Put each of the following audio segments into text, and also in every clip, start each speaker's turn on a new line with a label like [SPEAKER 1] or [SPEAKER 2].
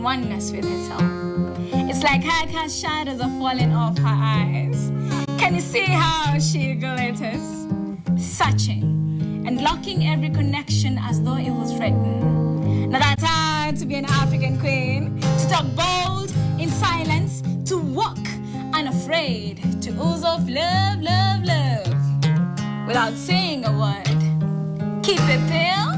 [SPEAKER 1] oneness with herself. It's like her shadows are falling off her eyes. Can you see how she glitters? Searching and locking every connection as though it was written. Now that's how to be an African queen, to talk bold in silence, to walk unafraid, to ooze of love, love, love, without saying a word. Keep it pale.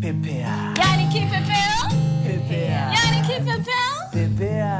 [SPEAKER 2] Pepea.
[SPEAKER 1] Yani keep it pale.
[SPEAKER 2] Pepea.
[SPEAKER 1] Yani keep it pale.
[SPEAKER 2] Pepea.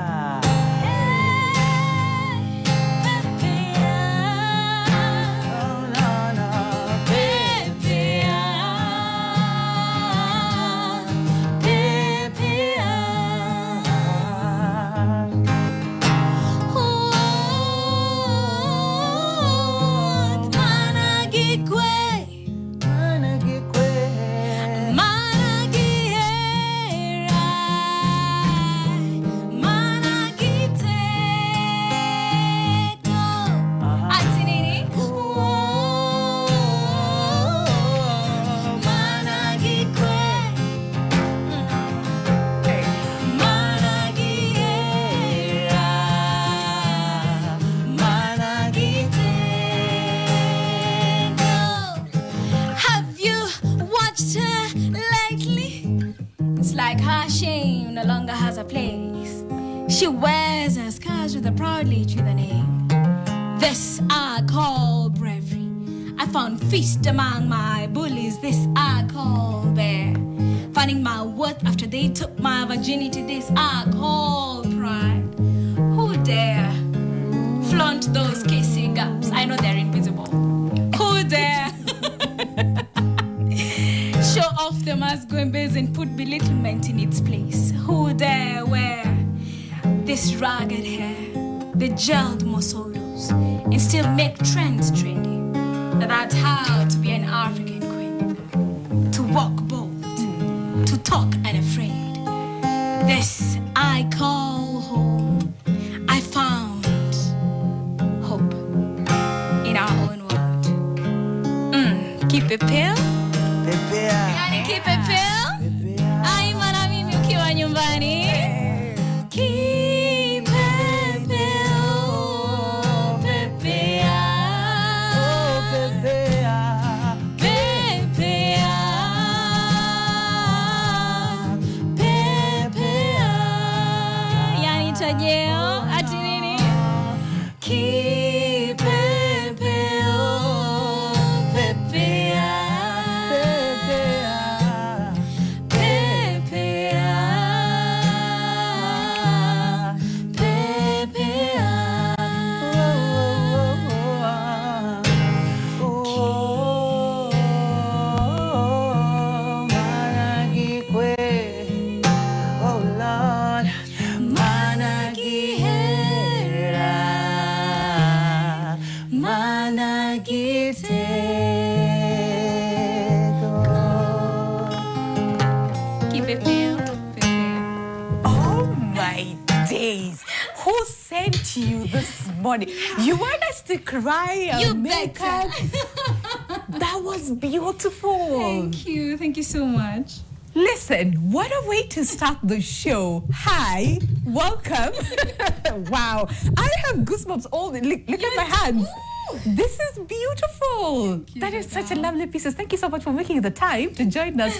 [SPEAKER 1] Like her shame no longer has a place. She wears her scars with a proudly to the name. This I call bravery. I found feast among my bullies. This I call bear. Finding my worth after they took my virginity. This I call pride. Who dare flaunt those kissing gaps? I know they're invisible. Who dare show off the masquerades and put belittlement in its place? Who dare wear this ragged hair, the gelled mosolos, and still make trends trendy? That's how to be an African queen. To walk bold, to talk unafraid. This I call home. I found hope in our own world. Keep it pale. Yani keep it pale. Ai mara mimi ukiwa nyumbani. Keep it pale. Pepea.
[SPEAKER 2] Pepea.
[SPEAKER 1] Pepea. Pepea. Yani tajeo ati nini? Keep it pale. Pepea.
[SPEAKER 3] You this morning. You want us to cry?
[SPEAKER 1] You better.
[SPEAKER 3] That was beautiful.
[SPEAKER 1] Thank you. Thank you so much.
[SPEAKER 3] Listen, what a way to start the show. Hi, welcome. Wow, I have goosebumps all the, look at my hands. This is beautiful. That is such a lovely piece. Thank you so much for making the time to join us.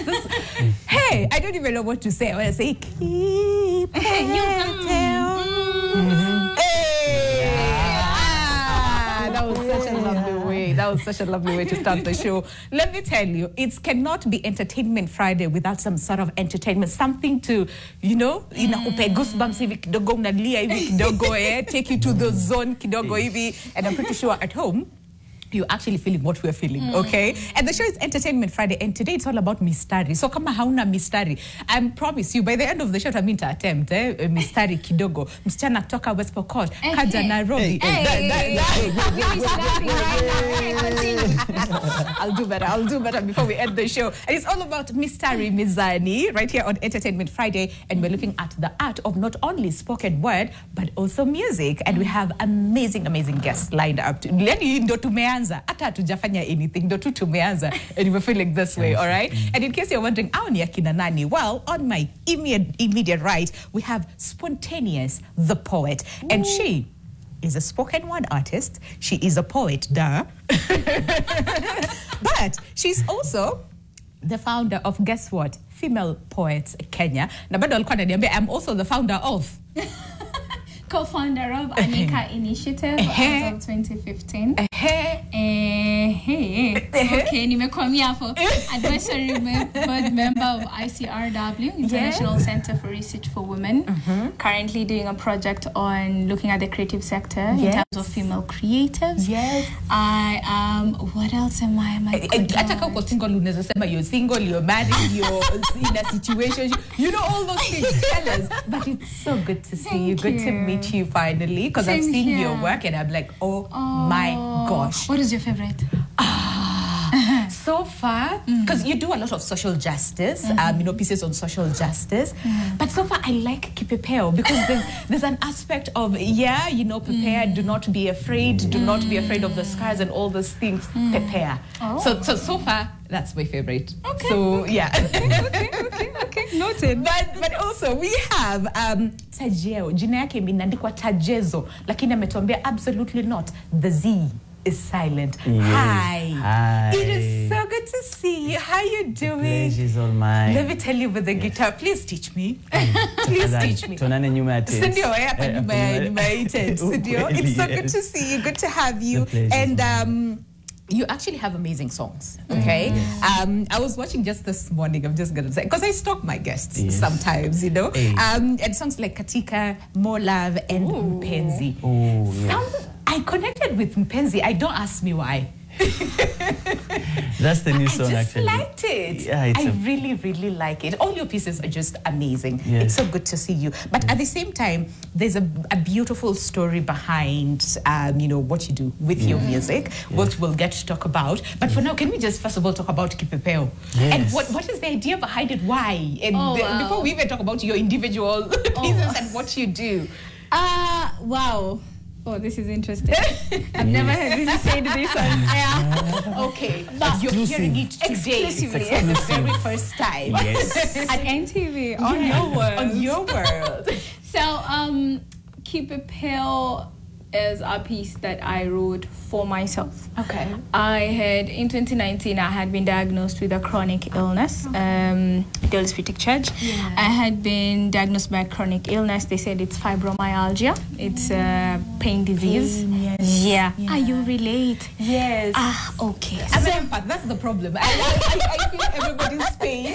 [SPEAKER 3] Hey, I don't even know what to say. I want to say, keep that was such a lovely way. That was such a lovely way to start the show. Let me tell you, it cannot be Entertainment Friday without some sort of entertainment, something to, you know, inakupe goosebumps hivi kidogo, unalia hivi kidogo, take you to the zone kidogo hivi, and I'm pretty sure at home you're actually feeling what we're feeling, okay? And the show is Entertainment Friday, and today it's all about mistari. So kama hauna mistari, I promise you, by the end of the show, I'm going to attempt, mistari kidogo. Msichana kutoka West Pokot, kaja Nairobi. I'll do better before we end the show. And it's all about Mistari Mizani, right here on Entertainment Friday, and we're looking at the art of not only spoken word, but also music. And we have amazing guests lined up. Leni ndo tumeanza tumeanza hata hatujafanya anything ndo tu tumeanza and we're feeling this way, all right? And in case you're wondering how ni akina nani, well, on my immediate right we have Spontaneous the poet. Ooh. And she is a spoken word artist, she is a poet, duh. But she's also the founder of, guess what, Female Poets Kenya. Na bado alikuwa ananiambia I'm also the founder of
[SPEAKER 1] co-founder of Anika Initiative as of 2015. Okay, nimekwamia hapo. Advisory board member of ICRW, International Center for Research for Women. Currently doing a project on looking at the creative sector in terms of female creatives.
[SPEAKER 3] Yes.
[SPEAKER 1] I am, what else am I?
[SPEAKER 3] Hata kama uko single unaweza sema you're single, you're married, you're in a situation, you know all those things. Tell us. But it's so good to see you. Good to meet you finally, because I've seen your work and I'm like, oh my gosh.
[SPEAKER 1] What is your favorite?
[SPEAKER 3] So far, because you do a lot of social justice, you know, pieces on social justice, but so far I like Kipepeo because there's an aspect of, yeah, you know, prepare, do not be afraid, do not be afraid of the scars and all those things, prepare. So far, that's my favorite.
[SPEAKER 1] Okay.
[SPEAKER 3] So,
[SPEAKER 1] okay.
[SPEAKER 3] yeah.
[SPEAKER 1] okay. Noted.
[SPEAKER 3] But also we have Tajeo, jina yake imeandikwa Tajezo, lakini ametuambia absolutely not. The Z is silent.
[SPEAKER 2] Yes.
[SPEAKER 3] Hi. It is so good to see you. How you doing?
[SPEAKER 2] The pleasure's all mine.
[SPEAKER 3] Let me tell you with the guitar. Please teach me. Please teach me.
[SPEAKER 2] Tonane nyuma ya tent.
[SPEAKER 3] Sindio, hapa nyuma ya tent. Sindio. It's so good to see you. Good to have you. And you actually have amazing songs, okay? I was watching just this morning, I'm just gonna say, because I stalk my guests sometimes, you know? And songs like Katika, More Love, and Mpenzi.
[SPEAKER 2] Oh, yes.
[SPEAKER 3] I connected with Mpenzi. I don't ask me why.
[SPEAKER 2] That's the new song, actually.
[SPEAKER 3] I just liked it.
[SPEAKER 2] Yeah,
[SPEAKER 3] I really, really like it. All your pieces are just amazing.
[SPEAKER 2] Yes.
[SPEAKER 3] It's so good to see you. But at the same time, there's a beautiful story behind, you know, what you do with your music, which we'll get to talk about. But for now, can we just first of all talk about Kipepeo?
[SPEAKER 2] Yes.
[SPEAKER 3] And what is the idea behind it? Why? And before we even talk about your individual pieces and what you do.
[SPEAKER 1] Wow. Oh, this is interesting. I've never heard you say this on air.
[SPEAKER 3] Okay, but you're hearing it today for the very first time.
[SPEAKER 2] Yes.
[SPEAKER 1] At NTV, on your world.
[SPEAKER 3] On your world.
[SPEAKER 1] So, Kipepeo is a piece that I wrote for myself.
[SPEAKER 3] Okay.
[SPEAKER 1] In 2019, I had been diagnosed with a chronic illness, Daily Spirit Church. Yeah. I had been diagnosed by a chronic illness. They said it's fibromyalgia. It's a pain disease. Yeah. Are you relate?
[SPEAKER 3] Yes.
[SPEAKER 1] Okay.
[SPEAKER 3] That's the problem. I feel everybody's pain.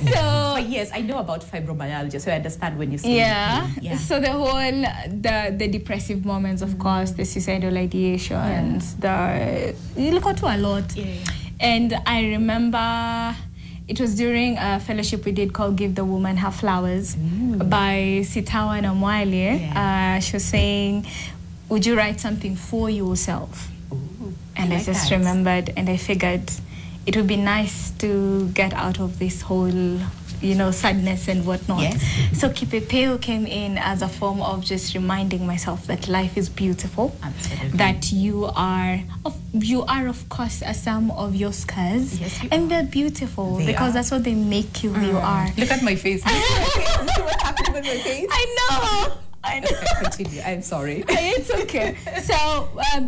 [SPEAKER 3] But yes, I know about fibromyalgia, so I understand when you say
[SPEAKER 1] yeah. So the whole, the depressive moments, of course, the suicidal ideations, you look at a lot. Yeah. And I remember it was during a fellowship we did called Give the Woman Her Flowers by Sitawa Namwale. Yeah. She was saying, would you write something for yourself? Ooh, and I just remembered, and I figured it would be nice to get out of this whole, you know, sadness and whatnot. Yes. So Kipepeo came in as a form of just reminding myself that life is beautiful. Absolutely. That you are of course a sum of your scars. Yes, and they're beautiful because that's what they make you who you are.
[SPEAKER 3] Look at my face. What's happening with my face?
[SPEAKER 1] I know.
[SPEAKER 3] Okay, continue. I'm sorry.
[SPEAKER 1] It's okay. So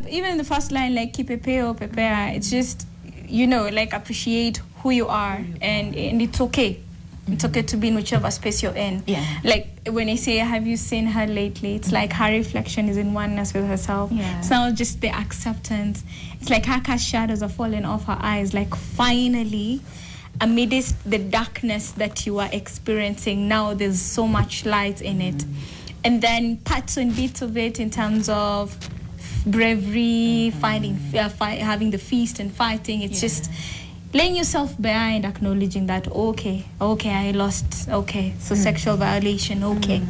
[SPEAKER 1] even in the first line, like Kipepeo, prepare, it's just, you know, like appreciate who you are, and it's okay. It's okay to be in whichever space you're in. Yeah. Like when I say, have you seen her lately? It's like her reflection is in oneness with herself. Yeah. It's not just the acceptance. It's like her shadows are falling off her eyes. Like finally, amidst the darkness that you are experiencing now, there's so much light in it. And then parts and bits of it in terms of bravery, having the feast and fighting. It's just, laying yourself bare and acknowledging that, okay, I lost, okay, so sexual violation, okay,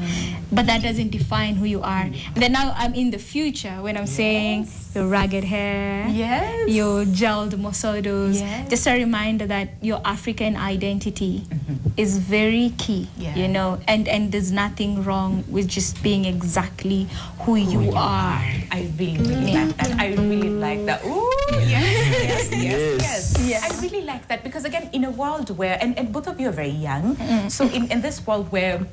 [SPEAKER 1] but that doesn't define who you are. But then now I'm in the future when I'm saying your ragged hair, your gelled mosodos, just a reminder that your African identity is very key, you know, and there's nothing wrong with just being exactly who you are.
[SPEAKER 3] I really like that. I really like that. Ooh, yes. I really like that because, again, in a world where, and both of you are very young, so in this world where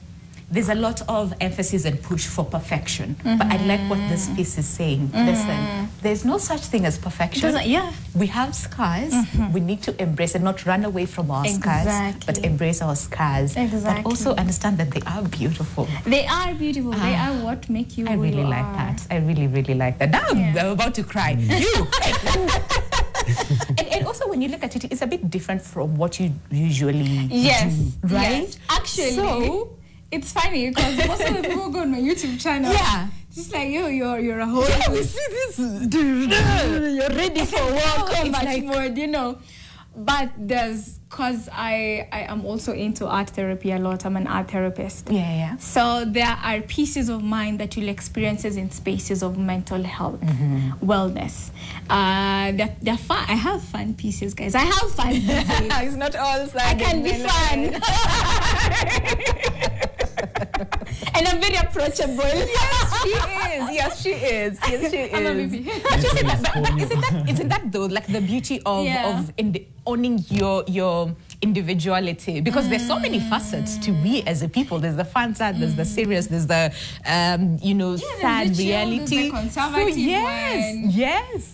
[SPEAKER 3] there's a lot of emphasis and push for perfection, but I like what this piece is saying. Listen, there's no such thing as perfection. We have scars. We need to embrace and not run away from our scars, but embrace our scars. But also understand that they are beautiful.
[SPEAKER 1] They are beautiful. They are what make you.
[SPEAKER 3] I really like that. I really, really like that. Now I'm about to cry. You. And also when you look at it, it's a bit different from what you usually do, right?
[SPEAKER 1] Yes. Actually, it's funny because most of the people go on my YouTube channel. Just like, yo, you're a whole...
[SPEAKER 3] Yeah, we see this.
[SPEAKER 1] You're ready for work, combat mode, you know. But there's, because I am also into art therapy a lot. I'm an art therapist. So there are pieces of mine that you'll experience in spaces of mental health, wellness. They're fun. I have fun pieces, guys. I have fun pieces.
[SPEAKER 3] It's not all sad.
[SPEAKER 1] I can be fun. And I'm very approachable.
[SPEAKER 3] Yes, she is. I'm a baby. Isn't that though like the beauty of owning your individuality? Because there's so many facets to we as a people. There's the fun side, there's the serious, there's the sad reality.
[SPEAKER 1] The conservative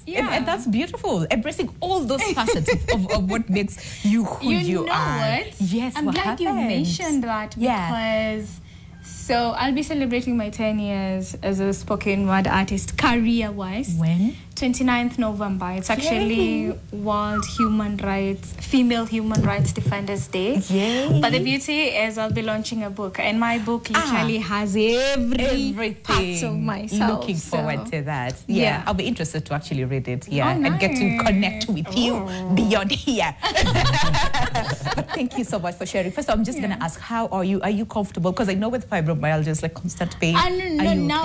[SPEAKER 3] and that's beautiful. Embracing all those facets of what makes you who you are.
[SPEAKER 1] What? Yes, I'm glad you mentioned that because. So I'll be celebrating my 10 years as a spoken word artist, career-wise.
[SPEAKER 3] When?
[SPEAKER 1] 29th November. It's actually World Female Human Rights Defenders Day. But the beauty is I'll be launching a book, and my book literally has every part of myself.
[SPEAKER 3] Looking forward to that. I'll be interested to actually read it. And get to connect with you beyond here. But thank you so much for sharing. First, I'm just going to ask, how are you? Are you comfortable? Because I know with fibromyalgia, it's like constant pain.
[SPEAKER 1] Now,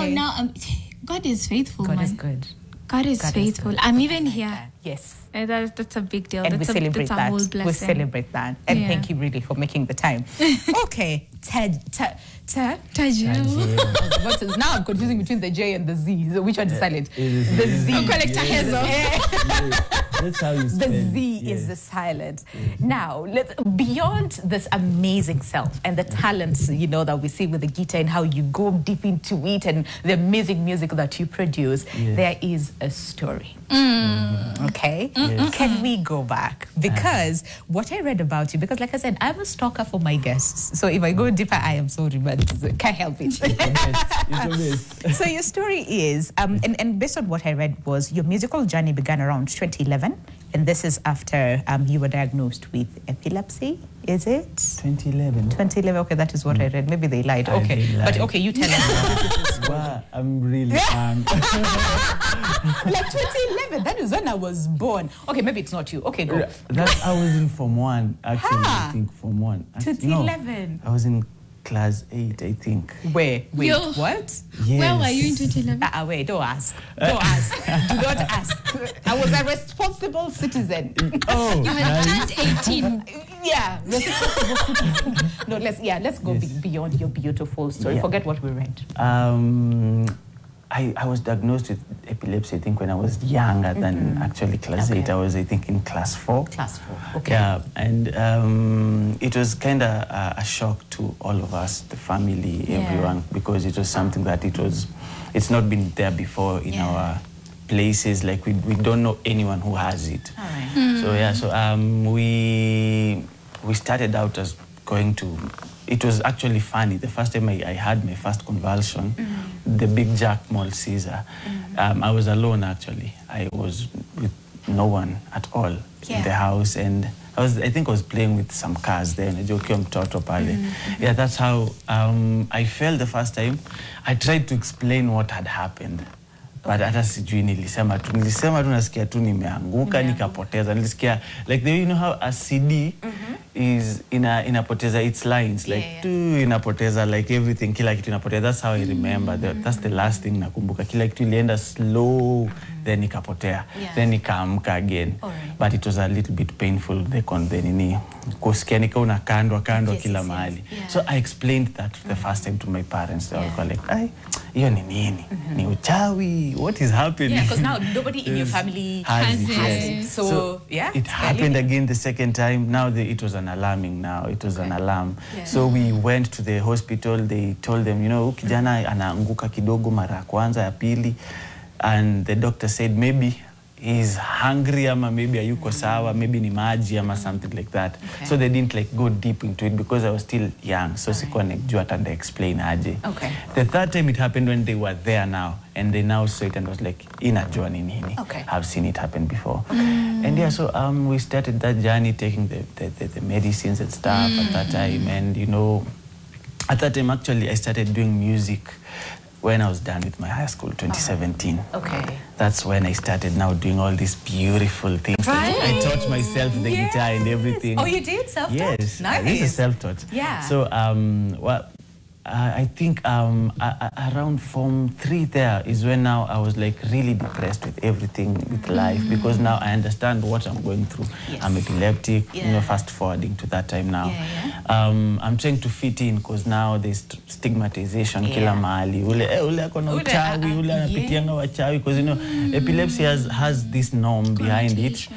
[SPEAKER 1] God is faithful,
[SPEAKER 3] God is good.
[SPEAKER 1] God is faithful. I'm even here.
[SPEAKER 3] Yes.
[SPEAKER 1] That's a big deal.
[SPEAKER 3] And
[SPEAKER 1] that's
[SPEAKER 3] we celebrate that.
[SPEAKER 1] Whole blessing.
[SPEAKER 3] We celebrate that. And thank you really for making the time. Okay. Tajel. Now I'm confusing between the J and the Z. So which one is silent?
[SPEAKER 2] The
[SPEAKER 3] Z.
[SPEAKER 2] That's how you spell.
[SPEAKER 3] The Z is the silent. Now, beyond this amazing self and the talents, that we see with the guitar and how you go deep into it and the amazing music that you produce, there is a story. Okay? Can we go back? Because what I read about you, because like I said, I'm a stalker for my guests. So if I go deeper, I am sorry, but can't help it. So your story is, and based on what I read was, your musical journey began around 2011. And this is after you were diagnosed with epilepsy, is it?
[SPEAKER 2] 2011.
[SPEAKER 3] 2011, okay, that is what I read. Maybe they lied. Okay, but okay, you tell us.
[SPEAKER 2] Wow, I'm really young.
[SPEAKER 3] Like 2011, that is when I was born. Okay, maybe it's not you. Okay, go.
[SPEAKER 2] I was in Form 1, actually, I think Form 1.
[SPEAKER 3] 2011.
[SPEAKER 2] No, I was in Class 8, I think.
[SPEAKER 3] Wait, what?
[SPEAKER 2] Yes.
[SPEAKER 1] Where were you in 2011?
[SPEAKER 3] Wait, don't ask. Don't ask. Do not ask. I was a responsible citizen.
[SPEAKER 2] Oh,
[SPEAKER 1] you had turned 18.
[SPEAKER 3] Yeah, responsible citizen. No, let's go beyond your beautiful story. Forget what we read.
[SPEAKER 2] I was diagnosed with epilepsy, I think, when I was younger than actually Class 8. I was, I think, in Class 4.
[SPEAKER 3] Class 4, okay.
[SPEAKER 2] Yeah, and it was kind of a shock to all of us, the family, everyone, because it was something that it's not been there before in our places. Like, we don't know anyone who has it.
[SPEAKER 3] All right.
[SPEAKER 2] So we started out as going to... It was actually funny. The first time I had my first convulsion, the big Jack Mall Caesar, I was alone, actually. I was with no one at all in the house, and I think I was playing with some cars there, and yeah, that's how I felt the first time. I tried to explain what had happened, But hata sijui nilisema tu nasikia tu nimeanguka nikapoteza. Nilisikia like the way you know how a CD is inapoteza its lines like inapoteza like everything, kila kitu inapoteza. That's how I remember. That's the last thing nakumbuka. Kila kitu ilienda slow, then ikapotea, then ikaamka again. But it was a little bit painful the nini kusikia nika unakandwa kila mahali. So I explained that the first time to my parents. They were like, "Ay, hiyo ni nini? Ni uchawi? What is happening?"
[SPEAKER 3] Yeah, because now nobody in your family has it. So yeah,
[SPEAKER 2] it happened again the second time. Now it was an alarming now. It was an alarm. So we went to the hospital. They told them, you know, kijana anaanguka kidogo mara ya kwanza ya pili. And the doctor said maybe he's hungry ama maybe ayuko sawa, maybe ni maji ama something like that. So they didn't like go deep into it because I was still young. So sikuwa najua hata explain aje. The third time it happened when they were there now and they now saw it and was like, inajua ni nini. I've seen it happen before. And yeah, so we started that journey taking the medicines and stuff at that time. And you know, at that time actually I started doing music when I was done with my high school, 2017. That's when I started now doing all these beautiful things. I taught myself the guitar and everything.
[SPEAKER 3] Oh, you did? Self-taught?
[SPEAKER 2] Yes.
[SPEAKER 3] Nice.
[SPEAKER 2] This is self-taught.
[SPEAKER 3] Yeah.
[SPEAKER 2] So, I think around Form 3 there is when now I was like really depressed with everything with life, because now I understand what I'm going through. I'm epileptic, you know, fast forwarding to that time now. I'm trying to fit in because now there's stigmatization kila mahali. Ule akona uchawi, ule anapitianga wachawi, because you know epilepsy has this norm behind it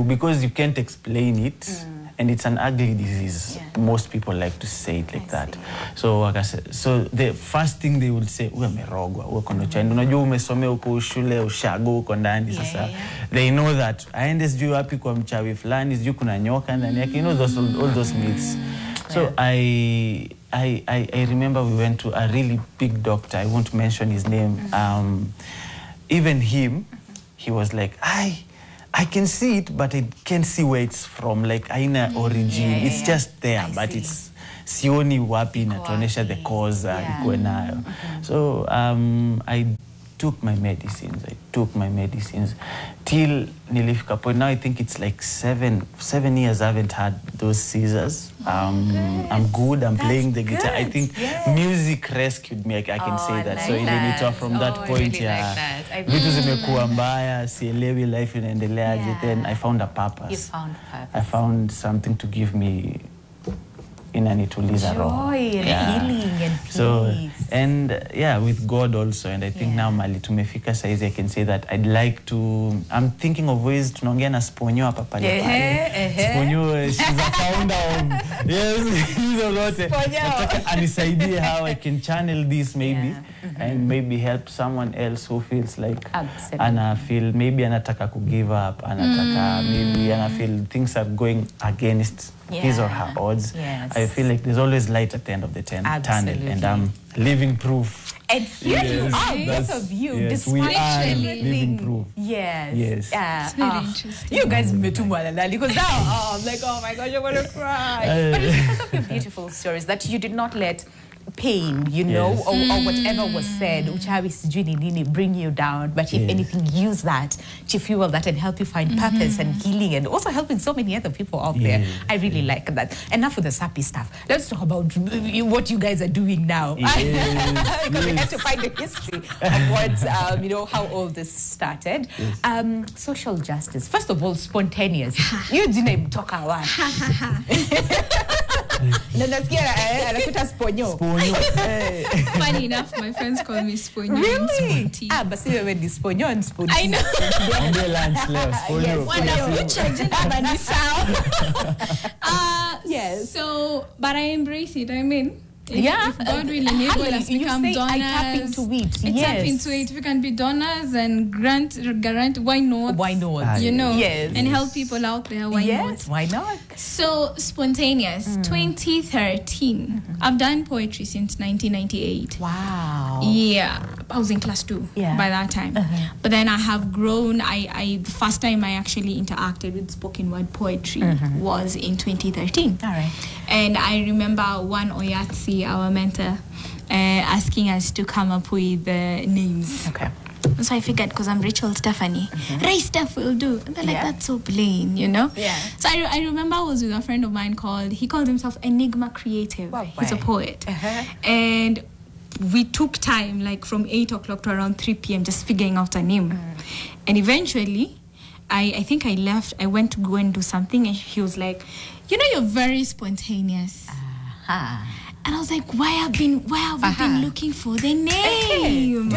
[SPEAKER 2] because you can't explain it. And it's an ugly disease. Most people like to say it like that. So the first thing they would say, uwe merogwa, uwe kono chani. Unajua umesome uko shule, ushago uko ndani sasa. They know that. Aende sijui wapi kwa mchawi fulani, sijui kuna nyoka ndani yake. You know all those myths. So I remember we went to a really big doctor. I won't mention his name. Even him, he was like, I can see it, but I can't see where it's from, like aina origin. It's just there, but it's sioni wapi natuonesha the cause alikuwa nayo. So I took my medicines till nilifika point. Now I think it's like seven years I haven't had those seizures. I'm good. I'm playing the guitar. I think music rescued me. I can say that. So ilinitoa from that point. Vitu zimekuwa mbaya, sielewi life inaendeleaje. Then I found a purpose.
[SPEAKER 3] You found purpose.
[SPEAKER 2] I found something to give me inanituliza roho.
[SPEAKER 3] Joy and healing and peace.
[SPEAKER 2] So, and with God also. And I think now mali tumefika saizi, I can say that I'd like to, I'm thinking of ways tunaongea na Sponyo hapa pale. Sponyo, she's a founder of, hizo lote. Nataka anisaidie how I can channel this maybe and maybe help someone else who feels like maybe anataka to give up, anataka maybe feel things are going against his or her odds. I feel like there's always light at the end of the tunnel, and I'm living proof.
[SPEAKER 3] And here you are, both of you, despite
[SPEAKER 2] living proof.
[SPEAKER 3] Yes.
[SPEAKER 1] It's very interesting.
[SPEAKER 3] You guys because now I'm like, oh my gosh, I'm gonna cry. But it's because of your beautiful stories that you did not let pain, you know, or whatever was said, uchawi sijui ni nini, bring you down. But if anything, use that to fuel that and help you find purpose and healing, and also helping so many other people out there. I really like that. Enough for the sappy stuff. Let's talk about what you guys are doing now. Because we have to find the history of what, you know, how all this started. Social justice. First of all, spontaneous. You didn't talk a lot.
[SPEAKER 1] Funny enough, my friends call me Sponyo.
[SPEAKER 3] Really? But see when the Sponyo and Sponyo. I know.
[SPEAKER 1] Yes. So, but I embrace it. I mean, if God really needs us become donors.
[SPEAKER 3] I tap into it.
[SPEAKER 1] Tap into it. We can be donors and grant. Why not?
[SPEAKER 3] Why not?
[SPEAKER 1] You know, and help people out there. Why not?
[SPEAKER 3] Why not?
[SPEAKER 1] So spontaneous. 2013. I've done poetry since 1998.
[SPEAKER 3] Wow.
[SPEAKER 1] Yeah, I was in class 2 by that time. But then I have grown. The first time I actually interacted with spoken word poetry was in 2013.
[SPEAKER 3] All right.
[SPEAKER 1] And I remember one Oyatsi, our mentor, asking us to come up with names.
[SPEAKER 3] Okay.
[SPEAKER 1] So I figured, because I'm Rachel Stephanie, Ray Steph will do. And they're like, that's so plain, you know?
[SPEAKER 3] Yeah.
[SPEAKER 1] So I remember I was with a friend of mine he called himself Enigma Creative.
[SPEAKER 3] Wow,
[SPEAKER 1] he's a poet. And we took time, like from 8 o'clock to around 3 p.m. just figuring out a name. And eventually, I think I left. I went to go and do something, and he was like, you know, you're very spontaneous. And I was like, why have we been looking for the name?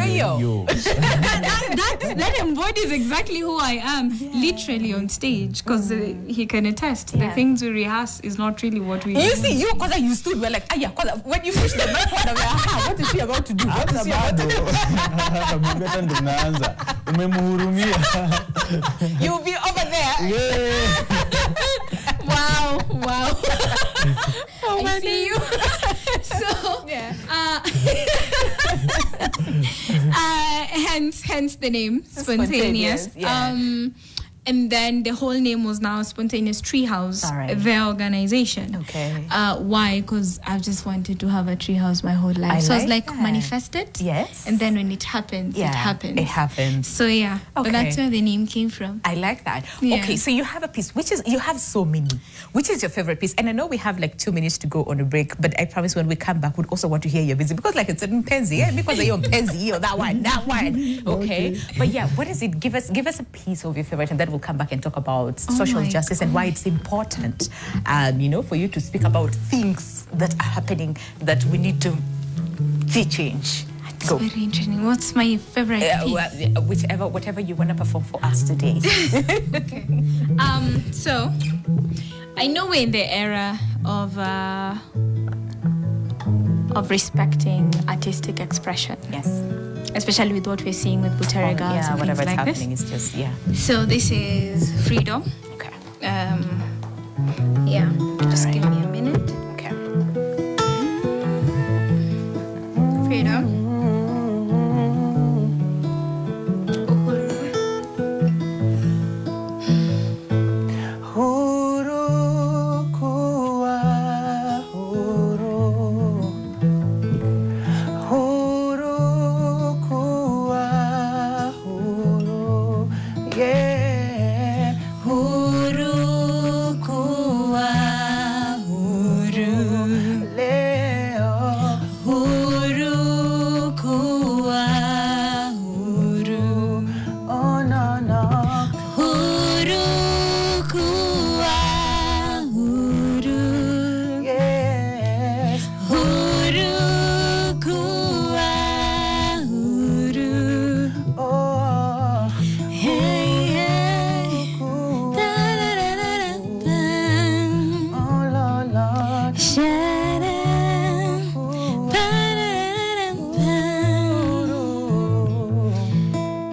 [SPEAKER 1] That embodies exactly who I am, literally on stage, because he can attest. The things we rehearse is not really what we do.
[SPEAKER 3] You see, you, because you stood, we're like, when you push the mic forward, we're like, what is she about to do? What is she about to do? You'll be over there. Wow.
[SPEAKER 1] I see you. So, hence the name Spontaneous. And then the whole name was now Spontaneous Treehouse, the organization.
[SPEAKER 3] Okay.
[SPEAKER 1] Why? Because I've just wanted to have a treehouse my whole life. So I was like, manifest it.
[SPEAKER 3] Yes.
[SPEAKER 1] And then when it happens, it happens.
[SPEAKER 3] It happens.
[SPEAKER 1] So but that's where the name came from.
[SPEAKER 3] I like that.
[SPEAKER 1] Yeah.
[SPEAKER 3] Okay, so you have a piece, you have so many. Which is your favorite piece? And I know we have like 2 minutes to go on a break, but I promise when we come back, we'd also want to hear your visit, because like it's a Penzi, because you're Penzi, or that one. Okay. But what is it? Give us a piece of your favorite, and then we'll come back and talk about social justice and why it's important, for you to speak about things that are happening that we need to see change.
[SPEAKER 1] That's very interesting. What's my favorite piece?
[SPEAKER 3] Whatever you want to perform for us today.
[SPEAKER 1] Okay. So I know we're in the era of respecting artistic expression.
[SPEAKER 3] Yes.
[SPEAKER 1] Especially with what we're seeing with Butere girls and
[SPEAKER 3] whatever
[SPEAKER 1] things like
[SPEAKER 3] happening
[SPEAKER 1] this.
[SPEAKER 3] is just
[SPEAKER 1] So this is Freedom.
[SPEAKER 3] Okay.
[SPEAKER 1] Just give me a minute.
[SPEAKER 3] Okay.
[SPEAKER 1] Freedom.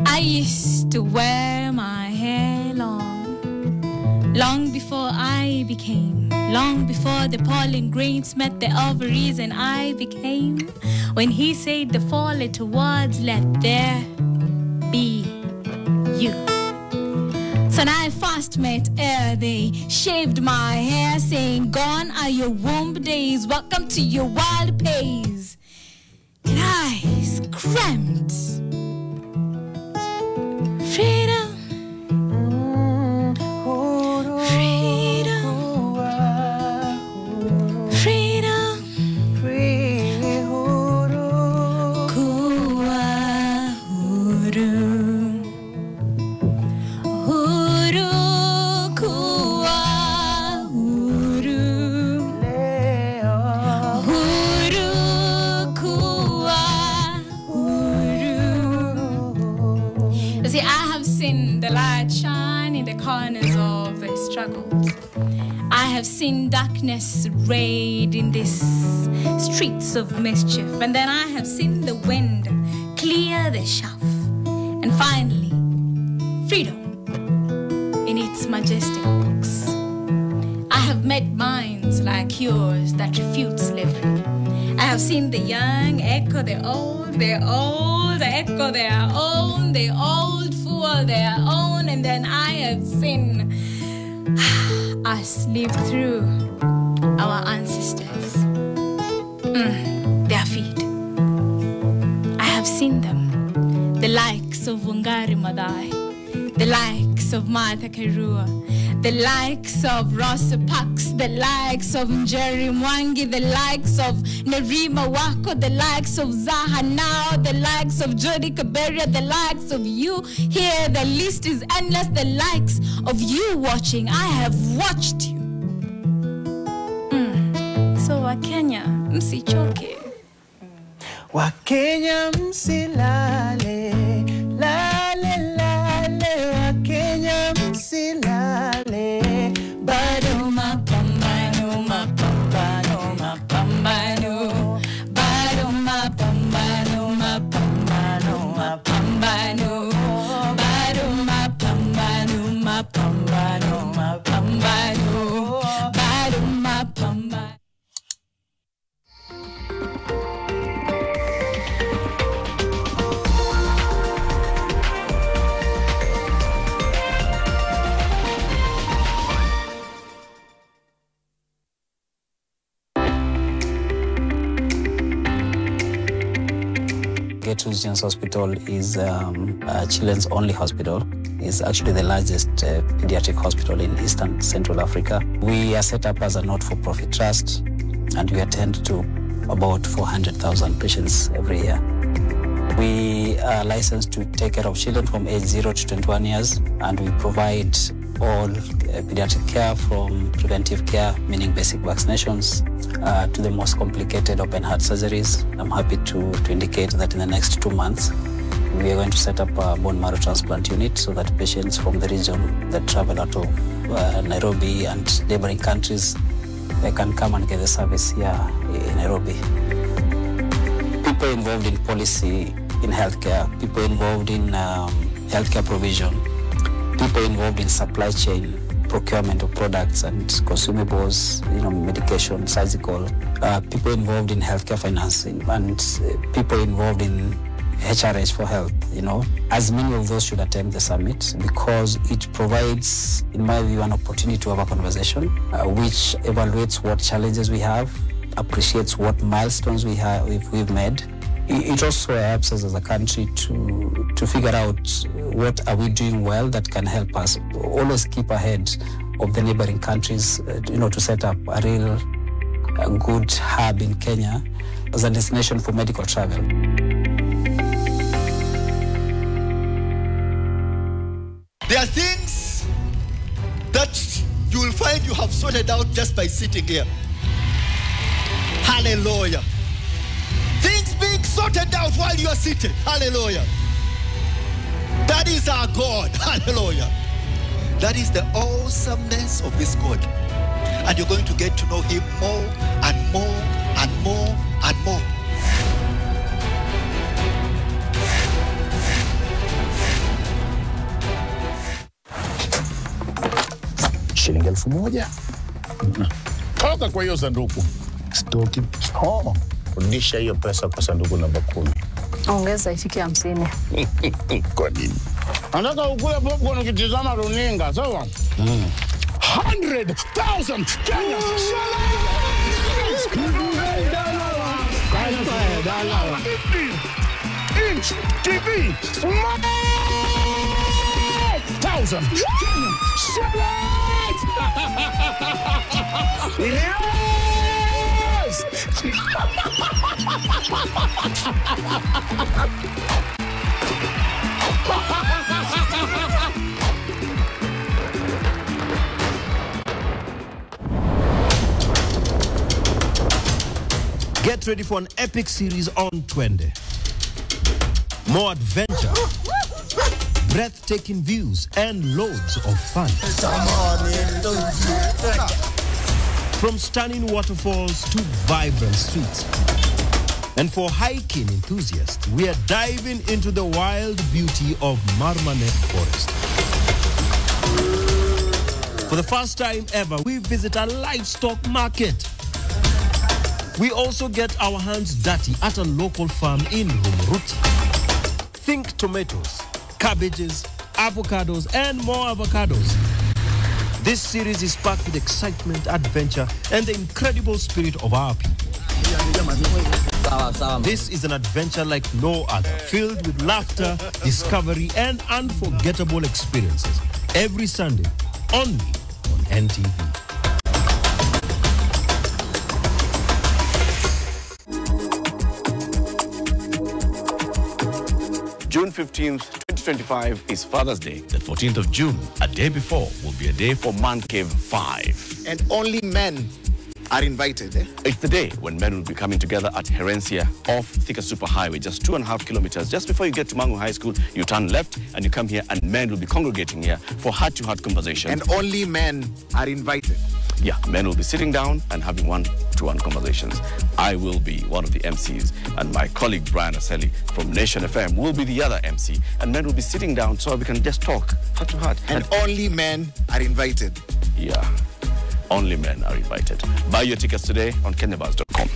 [SPEAKER 1] I used to wear my hair long before I became, long before the pollen grains met the ovaries and I became. When he said the 4 little words, let there be you. So now I first met ere they shaved my hair, saying, gone are your womb days, welcome to your wild pace. And I screamed, freedom, freedom, freedom, kuwa huru, huru, kuwa huru, huru, kuwa huru. You see, I have seen the light shine in the corners of the struggles. I have seen darkness raid in these streets of mischief. And then I have seen the wind clear the chaff. And finally, freedom in its majestic walks. I have met minds like yours that refute slavery. I have seen the young echo the old echo their own, the old fool their own, and then I have seen us live through our ancestors, their feet. I have seen them, the likes of Wangari Maathai, the likes of Martha Karua, the likes of Rosa Parks, the likes of Njeri Mwangi, the likes of Nerima Wako, the likes of Zaha Now, the likes of Jody Kaberia, the likes of you here. The list is endless. The likes of you watching. I have watched you. So Wakenya, msichoke.
[SPEAKER 2] Wakenya msilale, lale lale, Wakenya msilale, bado mapambano, mapambano, mapambano, bado mapambano, mapambano, mapambano, bado mapambano, mapambano, mapambano, bado mapambano.
[SPEAKER 4] Gertrude Jones Hospital is children's only hospital. It's actually the largest pediatric hospital in Eastern Central Africa. We are set up as a not-for-profit trust, and we attend to about 400,000 patients every year. We are licensed to take care of children from age 0 to 21 years, and we provide all pediatric care, from preventive care, meaning basic vaccinations, to the most complicated open heart surgeries. I'm happy to indicate that in the next 2 months, we are going to set up a bone marrow transplant unit so that patients from the region that travel out of Nairobi and neighboring countries, they can come and get the service here in Nairobi. People involved in policy in healthcare, people involved in healthcare provision, people involved in supply chain, procurement of products and consumables, medication, surgical, people involved in healthcare financing, and people involved in HRH for health, as many of those should attend the summit, because it provides, in my view, an opportunity to have a conversation which evaluates what challenges we have, appreciates what milestones we've made. It also helps us as a country to figure out what are we doing well that can help us always keep ahead of the neighboring countries, to set up a real good hub in Kenya as a destination for medical travel.
[SPEAKER 5] There are things that you will find you have sorted out just by sitting here. Hallelujah. Things being sorted out while you are sitting. Hallelujah. That is our God. Hallelujah. That is the awesomeness of this God. And you're going to get to know him more and more and more and more.
[SPEAKER 6] Shilingi 1,000. Toka kwa hiyo sanduku. Stoki. Rudisha hiyo pesa kwa sanduku namba 10.
[SPEAKER 7] Ongeza ifike 50.
[SPEAKER 6] Kwa nini? Anataka ukule popcorn ukitizama runinga, sawa? 100,000 Kenya shillings. Inch TV. 1,000 Kenya shillings. Yes.
[SPEAKER 8] Get ready for an epic series on Twende. More adventure, breathtaking views, and loads of fun. From stunning waterfalls to vibrant streets. And for hiking enthusiasts, we are diving into the wild beauty of Marmanet Forest. For the first time ever, we visit a livestock market. We also get our hands dirty at a local farm in Rumuruti. Think tomatoes, cabbages, avocados, and more avocados. This series is packed with excitement, adventure, and the incredible spirit of our people. This is an adventure like no other, filled with laughter, discovery, and unforgettable experiences. Every Sunday, only on NTV.
[SPEAKER 9] June 15th, 2025 is Father's Day. The 14th of June, a day before, will be a day for Man Cave 5.
[SPEAKER 5] And only men are invited.
[SPEAKER 9] It's the day when men will be coming together at Herencia off Thika Superhighway, just 2.5 kilometers. Just before you get to Mangu High School, you turn left and you come here, and men will be congregating here for heart-to-heart conversations.
[SPEAKER 5] And only men are invited.
[SPEAKER 9] Yeah, men will be sitting down and having one-to-one conversations. I will be one of the MCs, and my colleague Brian Aseli from Nation FM will be the other MC. And men will be sitting down so we can just talk heart-to-heart.
[SPEAKER 5] And only men are invited.
[SPEAKER 9] Yeah, only men are invited. Buy your tickets today on kenyabuzz.com.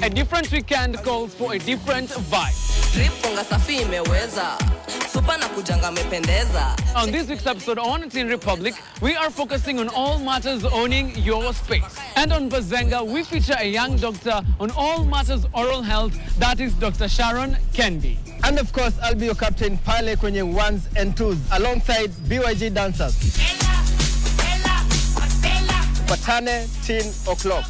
[SPEAKER 10] A different weekend calls for a different vibe. On this week's episode on Teen Republic, we are focusing on all matters owning your space. And on Bazenga, we feature a young doctor on all matters oral health, that is Dr. Sharon Kendi.
[SPEAKER 11] And of course, I'll be your captain pale kwenye ones and twos alongside BYG dancers. Patane, 10 o'clock.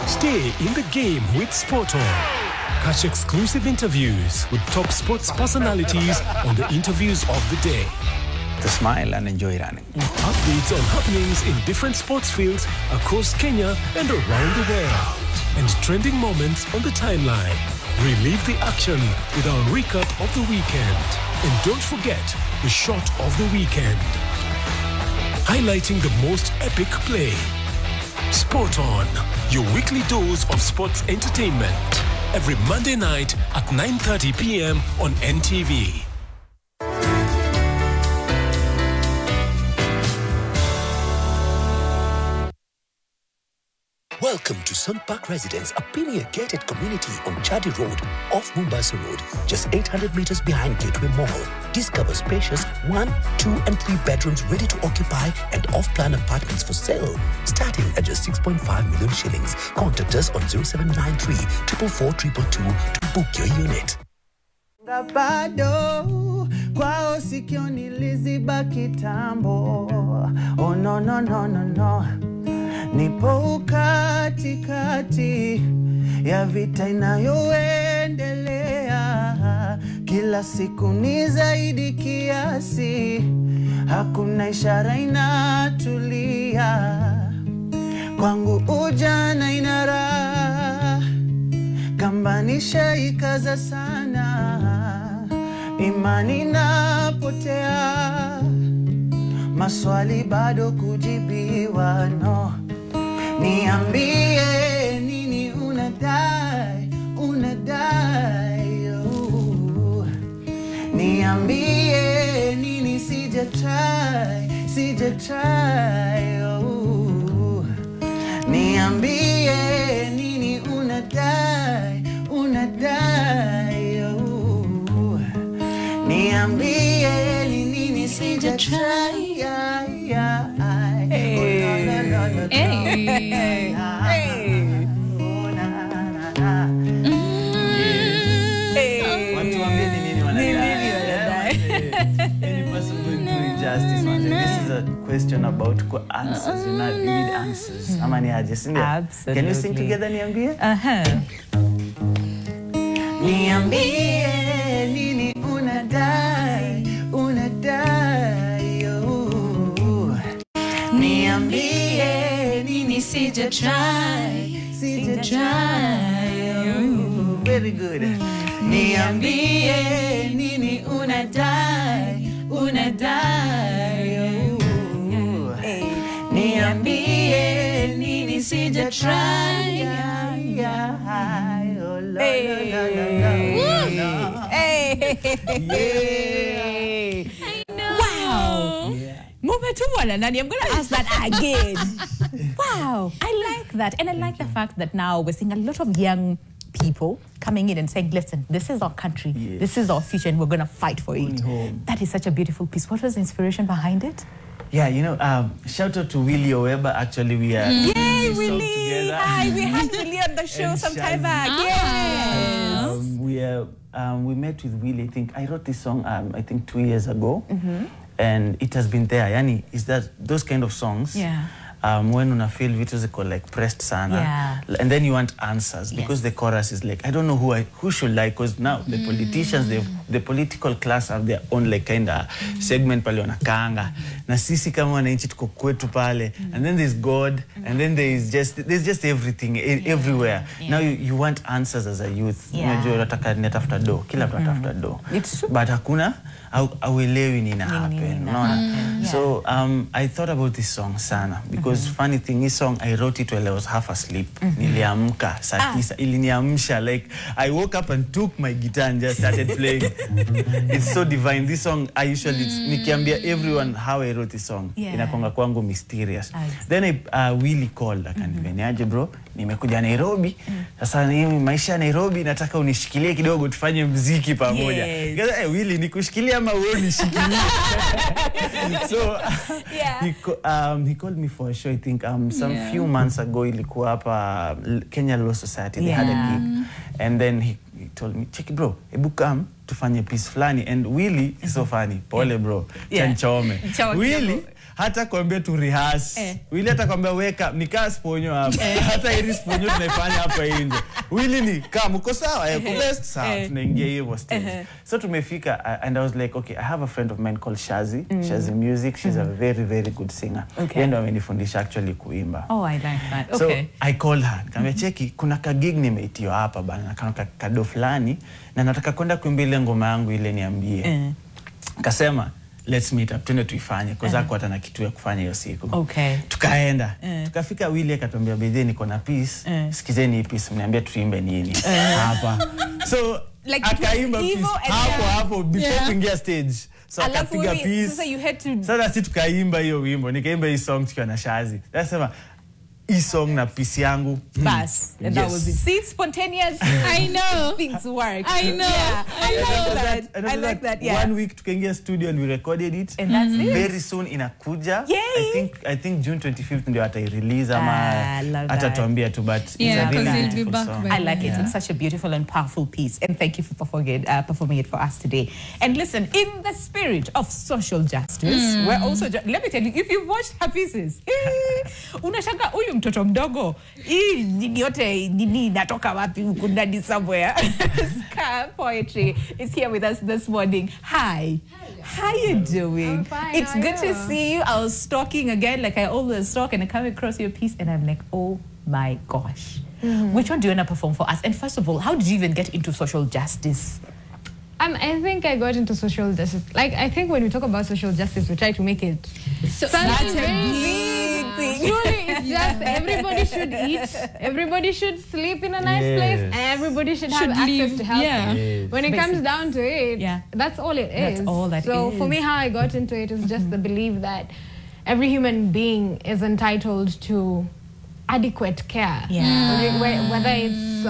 [SPEAKER 12] Stay in the game with Sport On. Catch exclusive interviews with top sports personalities on the interviews of the day.
[SPEAKER 13] To smile and enjoy running.
[SPEAKER 12] Updates on happenings in different sports fields across Kenya and around the world. And trending moments on the timeline. Relive the action with our recap of the weekend. And don't forget the shot of the weekend. Highlighting the most epic play. Sport On, your weekly dose of sports entertainment. Every Monday night at 9:30 p.m. on NTV.
[SPEAKER 14] Welcome to Sunpark Residence, a premier gated community on Chadi Road, off Mombasa Road, just 800 meters behind Gateway Mall. Discover spacious 1, 2 and 3 bedrooms ready to occupy and off-plan apartments for sale, starting at just 6.5 million shillings. Contact us on 0793 444 222 to book your unit.
[SPEAKER 15] Bado kwao sikio niliziba kitambo. Oh no no no no no. Nipo katikati ya vita inayoendelea. Kila siku ni zaidi kiasi, hakuna ishara inatulia. Kwangu ujana inara, kambanisha ikaza sana. Imani napotea, maswali bado kujibiwa no. Niambie nini unadai, unadai oh. Niambie nini sijatry oh. Niambie nini unadai, unadai oh. Niambie nini sijatry
[SPEAKER 2] question about answers. You know, you need answers. Absolutely. Can you sing together, Niambie?
[SPEAKER 15] Niambie nini unadai, unadai oh. Niambie nini sijatry oh.
[SPEAKER 2] Very good.
[SPEAKER 15] Niambie nini unadai, unadai oh. Niambie nini sijatry oh, la,
[SPEAKER 3] Wow. Moment I'm going to ask that again. Wow. I like that. And I like the fact that now we're seeing a lot of young people coming in and saying, listen, this is our country, this is our future, and we're going to fight for it. That is such a beautiful piece. What was the inspiration behind it?
[SPEAKER 2] Yeah, you know, shout out to Willie Oweba. Actually, we are
[SPEAKER 3] Yay,
[SPEAKER 2] doing this song together.
[SPEAKER 3] Hi, we had Willie on the show some time back. Yes.
[SPEAKER 2] We met with Willie. I think I wrote this song, I think 2 years ago, and it has been there. Yani, is that those kind of songs?
[SPEAKER 3] Yeah.
[SPEAKER 2] When una feel vitu ziko like pressed sana, and then you want answers because the chorus is like, I don't know who should like, because now the politicians, the political class have their own like kind of segment pale wanakanga, na sisi kama wananchi tuko kwetu pale, and then there's God, and then there's just everything everywhere. Now you want answers as a youth. Unajua unataka nitafuta do, kila mtu anatafuta do, but hakuna auelewi nini happen. So I thought about this song sana because funny thing, this song I wrote it while I was half asleep. Niliamka saa 9, iliniamsha, like I woke up and took my guitar and just started playing. It's so divine. This song I usually nikiambia everyone how I wrote this song, inakonga kwangu mysterious. Then I Willie called, akaniambia bro, nimekuja Nairobi. Sasa mimi maisha ya Nairobi nataka unishikilie kidogo tufanye muziki pamoja. Willie nikushikilia ama wewe unishikilie? So he called me for a show. I think some few months ago ilikuwa hapa Kenya Law Society, they had a gig, and then he told me, check it bro, ebu come tufanye piece flani. And Willie is so funny. Pole bro, chanchome. Willie hata kwambia tu rehearse. Willie hata kwambia weka nikaa sponyo hapa. Hata hili sponyo tunaifanya hapa nje. Willie ni kama uko sawa, best sawa, tunaingia hiyo stage. So tumefika, and I was like, okay, I have a friend of mine called Shazi. Shazi Music. She's a very, very good singer. Yeye ndo amenifundisha actually kuimba.
[SPEAKER 3] Oh, I like that.
[SPEAKER 2] So I called her. Nikamwambia cheki, kuna ka gig nimeitiwa hapa bana, kana kado fulani na nataka kwenda kuimba ile ngoma yangu ile niambie. Kasema let's meet up, twende tuifanye, kwa sababu hata na kitu ya kufanya hiyo siku. Tukaenda. Tukafika, Willie akatuambia bedhe niko na piece, sikizeni hii piece, mniambia tuimbe nini hapa. So like akaimba piece hapo before kuingia stage. So akapiga piece.
[SPEAKER 3] So you had to.
[SPEAKER 2] Sasa sisi tukaimba hiyo wimbo, nikaimba hii song tukiwa na Shazi. Nasema hii song na piece yangu
[SPEAKER 3] bas, and that was it. See, spontaneous.
[SPEAKER 1] I know
[SPEAKER 3] things work.
[SPEAKER 1] I know.
[SPEAKER 3] Yeah. I like that. Yeah.
[SPEAKER 2] 1 week tukaingia studio and we recorded it,
[SPEAKER 3] and that's it.
[SPEAKER 2] Very soon inakuja. I think June 25th ndio atai-release ama atatuambia tu, but it's a really beautiful song.
[SPEAKER 3] I like it. It's such a beautiful and powerful piece, and thank you for performing it for us today. And listen, in the spirit of social justice, we're also let me tell you, if you've watched her pieces, unashanga huyu mtoto mdogo, hii yote nini natoka wapi huko ndani somewhere. Ska Poetry is here with us this morning. Hi. How you doing?
[SPEAKER 16] Fine,
[SPEAKER 3] it's good to see you. I was stalking again, like I always stalk, and I come across your piece and I'm like, oh my gosh. Which one do you want to perform for us? And first of all, how did you even get into social justice?
[SPEAKER 16] I think I got into social justice. Like, I think when we talk about social justice, we try to make it
[SPEAKER 3] such a big thing.
[SPEAKER 16] Truly, it's just everybody should eat, everybody should sleep in a nice place, and everybody should have access to health. When it comes down to it, that's all it is.
[SPEAKER 3] That's all that
[SPEAKER 16] so for me, how I got into it is just the belief that every human being is entitled to adequate care. Whether it's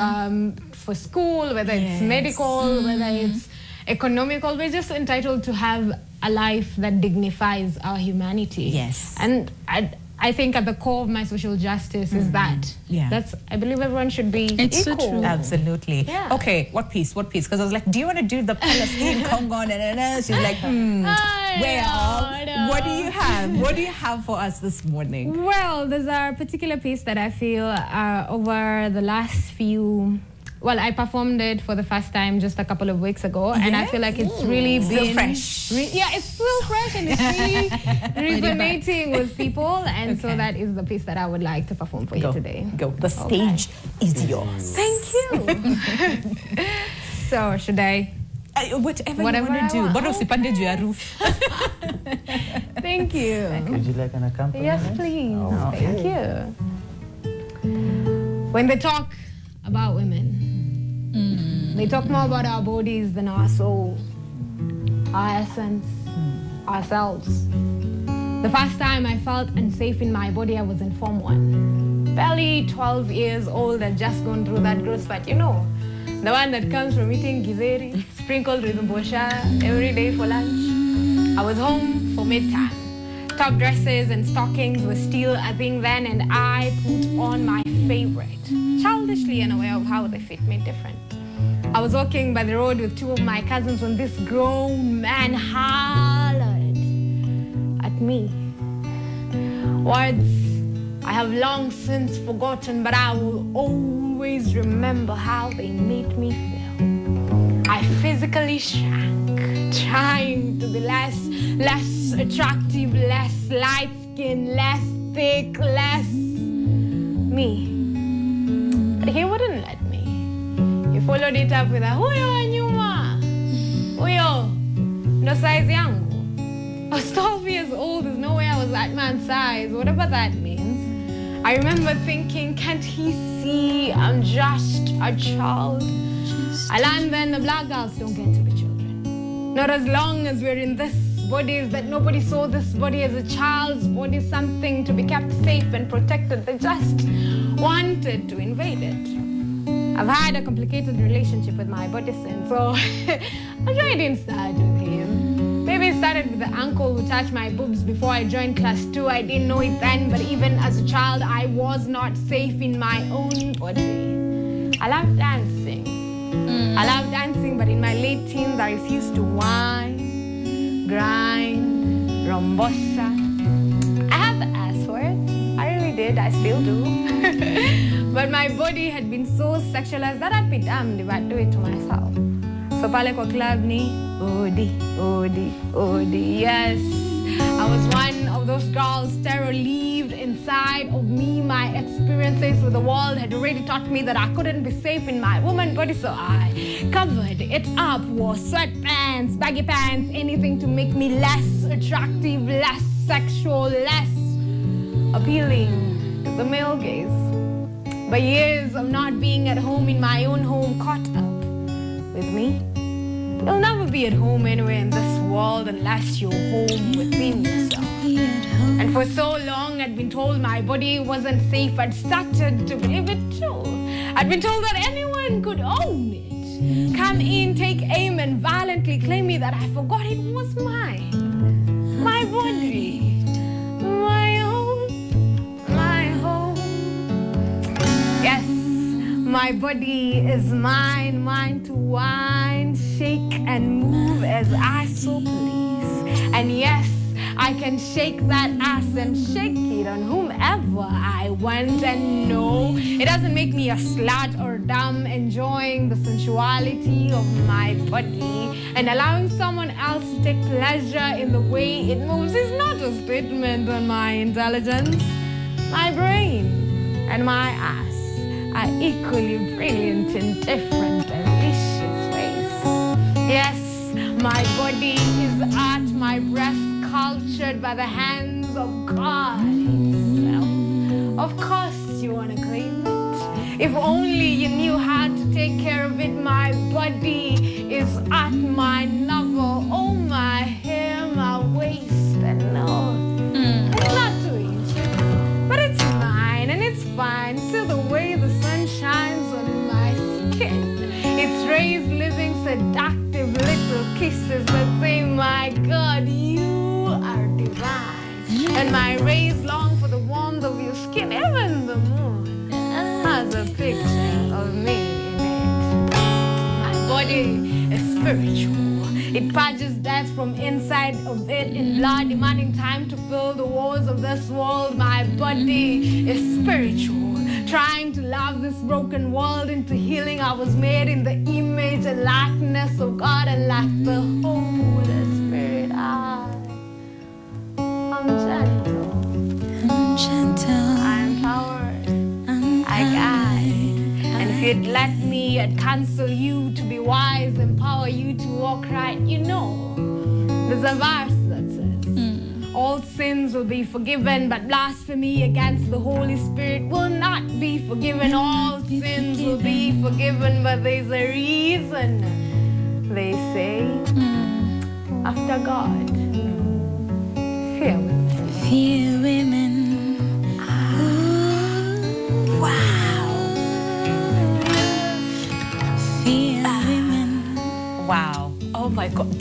[SPEAKER 16] for school, whether it's medical, whether it's economical, we're just entitled to have a life that dignifies our humanity. And I think at the core of my social justice is that. I believe everyone should be equal.
[SPEAKER 3] So true. Absolutely. Okay, what piece? Because I was like, do you want to do the Palestine Congo? She's like, well, what do you have? What do you have for us this morning?
[SPEAKER 16] Well, there's a particular piece that I feel over the last few... Well, I performed it for the first time just a couple of weeks ago, and I feel like it's really been...
[SPEAKER 3] Still fresh.
[SPEAKER 16] It's still fresh, and it's really resonating with people, and so that is the piece that I would like to perform for you today.
[SPEAKER 3] Go. The stage is yours.
[SPEAKER 16] Thank you. So, should I...
[SPEAKER 3] Whatever you want to do. Bora usipande juu ya roof.
[SPEAKER 16] Thank you.
[SPEAKER 2] Would you like an accompaniment?
[SPEAKER 16] Yes, please. Thank you. When they talk about women, they talk more about our bodies than our soul, our essence, ourselves. The first time I felt unsafe in my body, I was in Form 1. barely 12 years old and just gone through that growth spurt. You know, the one that comes from eating githeri, sprinkled with mbosha every day for lunch. I was home for midterm. Top dresses and stockings were still a thing then, and I put on my favorite, childishly unaware of how they fit me different. I was walking by the road with two of my cousins when this grown man hollered at me. Words I have long since forgotten, but I will always remember how they made me feel. I physically shrank, trying to be less attractive, less light-skinned, less thick, less me. But he wouldn't let me. He followed it up with a huyo anyuma, huyo no size yangu. I was 12 years old. There's no way I was that man's size, whatever that means. I remember thinking, can't he see I'm just a child? I learned then the black girls don't get to be children. Not as long as we're in this bodies, that nobody saw this body as a child's body, something to be kept safe and protected. They just wanted to invade it. I've had a complicated relationship with my body since, so I'm sure it didn't start with him. Maybe it started with the uncle who touched my boobs before I joined class 2. I didn't know it then, but even as a child, I was not safe in my own body. I love dancing. I love dancing, but in my late teens, I refused to whine, grind, rombosa. I had the ass for it. I really did. I still do. But my body had been so sexualized that I'd be damned if I'd do it to myself. So pale kwa club ni odi, odi, odi. Yes, I was one of those girls terror lived inside of me. My experiences with the world had already taught me that I couldn't be safe in my woman body, so I covered it up, wore sweatpants, baggy pants, anything to make me less attractive, less sexual, less appealing to the male gaze. But years of not being at home in my own home caught up with me. You'll never be at home anywhere in this world unless you're home within yourself. And for so long, I'd been told my body wasn't safe. I'd started to believe it too. I'd been told that anyone could own it. Come in, take aim, and violently claim me that I forgot it was mine. My body. My own. My home. Yes, my body is mine. Mine to whine, shake, and move as I so please. And yes, I can shake that ass and shake it on whomever I want. And no, it doesn't make me a slut or dumb. Enjoying the sensuality of my body and allowing someone else to take pleasure in the way it moves is not a statement on my intelligence. My brain and my ass are equally brilliant in different delicious ways. Yes, my body is art, my breast cultured by the hands of God itself. Of course you want to claim it. If only you knew how to take care of it. My body is art, my novel. Oh, my hair, my waist, and no. It's not 2 inches, but it's mine and it's fine. Still the way the sun shines on my skin. It's rays living seductive little kisses that say, my God, you are divine. And my rays long for the warmth of your skin. Even the moon has a picture of me in it. My body is spiritual. It purges death from inside of it in blood, demanding time to fill the walls of this world. My body is spiritual, trying to love this broken world into healing. I was made in the image and likeness of God, and like the Holy Spirit, I'm gentle. I'm gentle. I'm powered. I guide. And if you'd let me, I'd counsel you to be wise, empower you to walk right. You know, there's a verse that says, all sins will be forgiven, but blasphemy against the Holy Spirit will not be forgiven. All sins will be forgiven, but there's a reason, they say, after God. Fear women. Fear women.
[SPEAKER 3] Oh my God,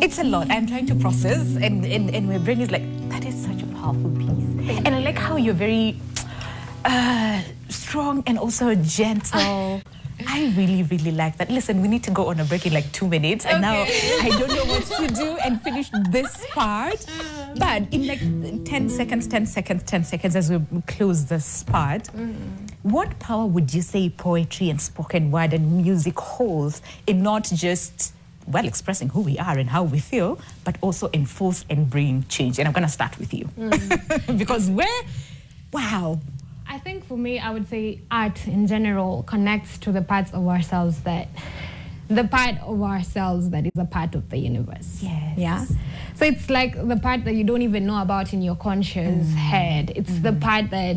[SPEAKER 3] it's a lot. I'm trying to process, and my brain is like, that is such a powerful piece. And I like how you're very strong and also gentle. I really, really like that. Listen, we need to go on a break in like 2 minutes. And now I don't know what to do and finish this part. But in like 10 seconds as we close this part, what power would you say poetry and spoken word and music holds in not just, well, expressing who we are and how we feel, but also enforce and bring change? And I'm going to start with you. Because wow.
[SPEAKER 16] I think for me, I would say art in general connects to the parts of ourselves that is a part of the universe.
[SPEAKER 3] Yes.
[SPEAKER 16] Yeah. So it's like the part that you don't even know about in your conscious head. It's the part that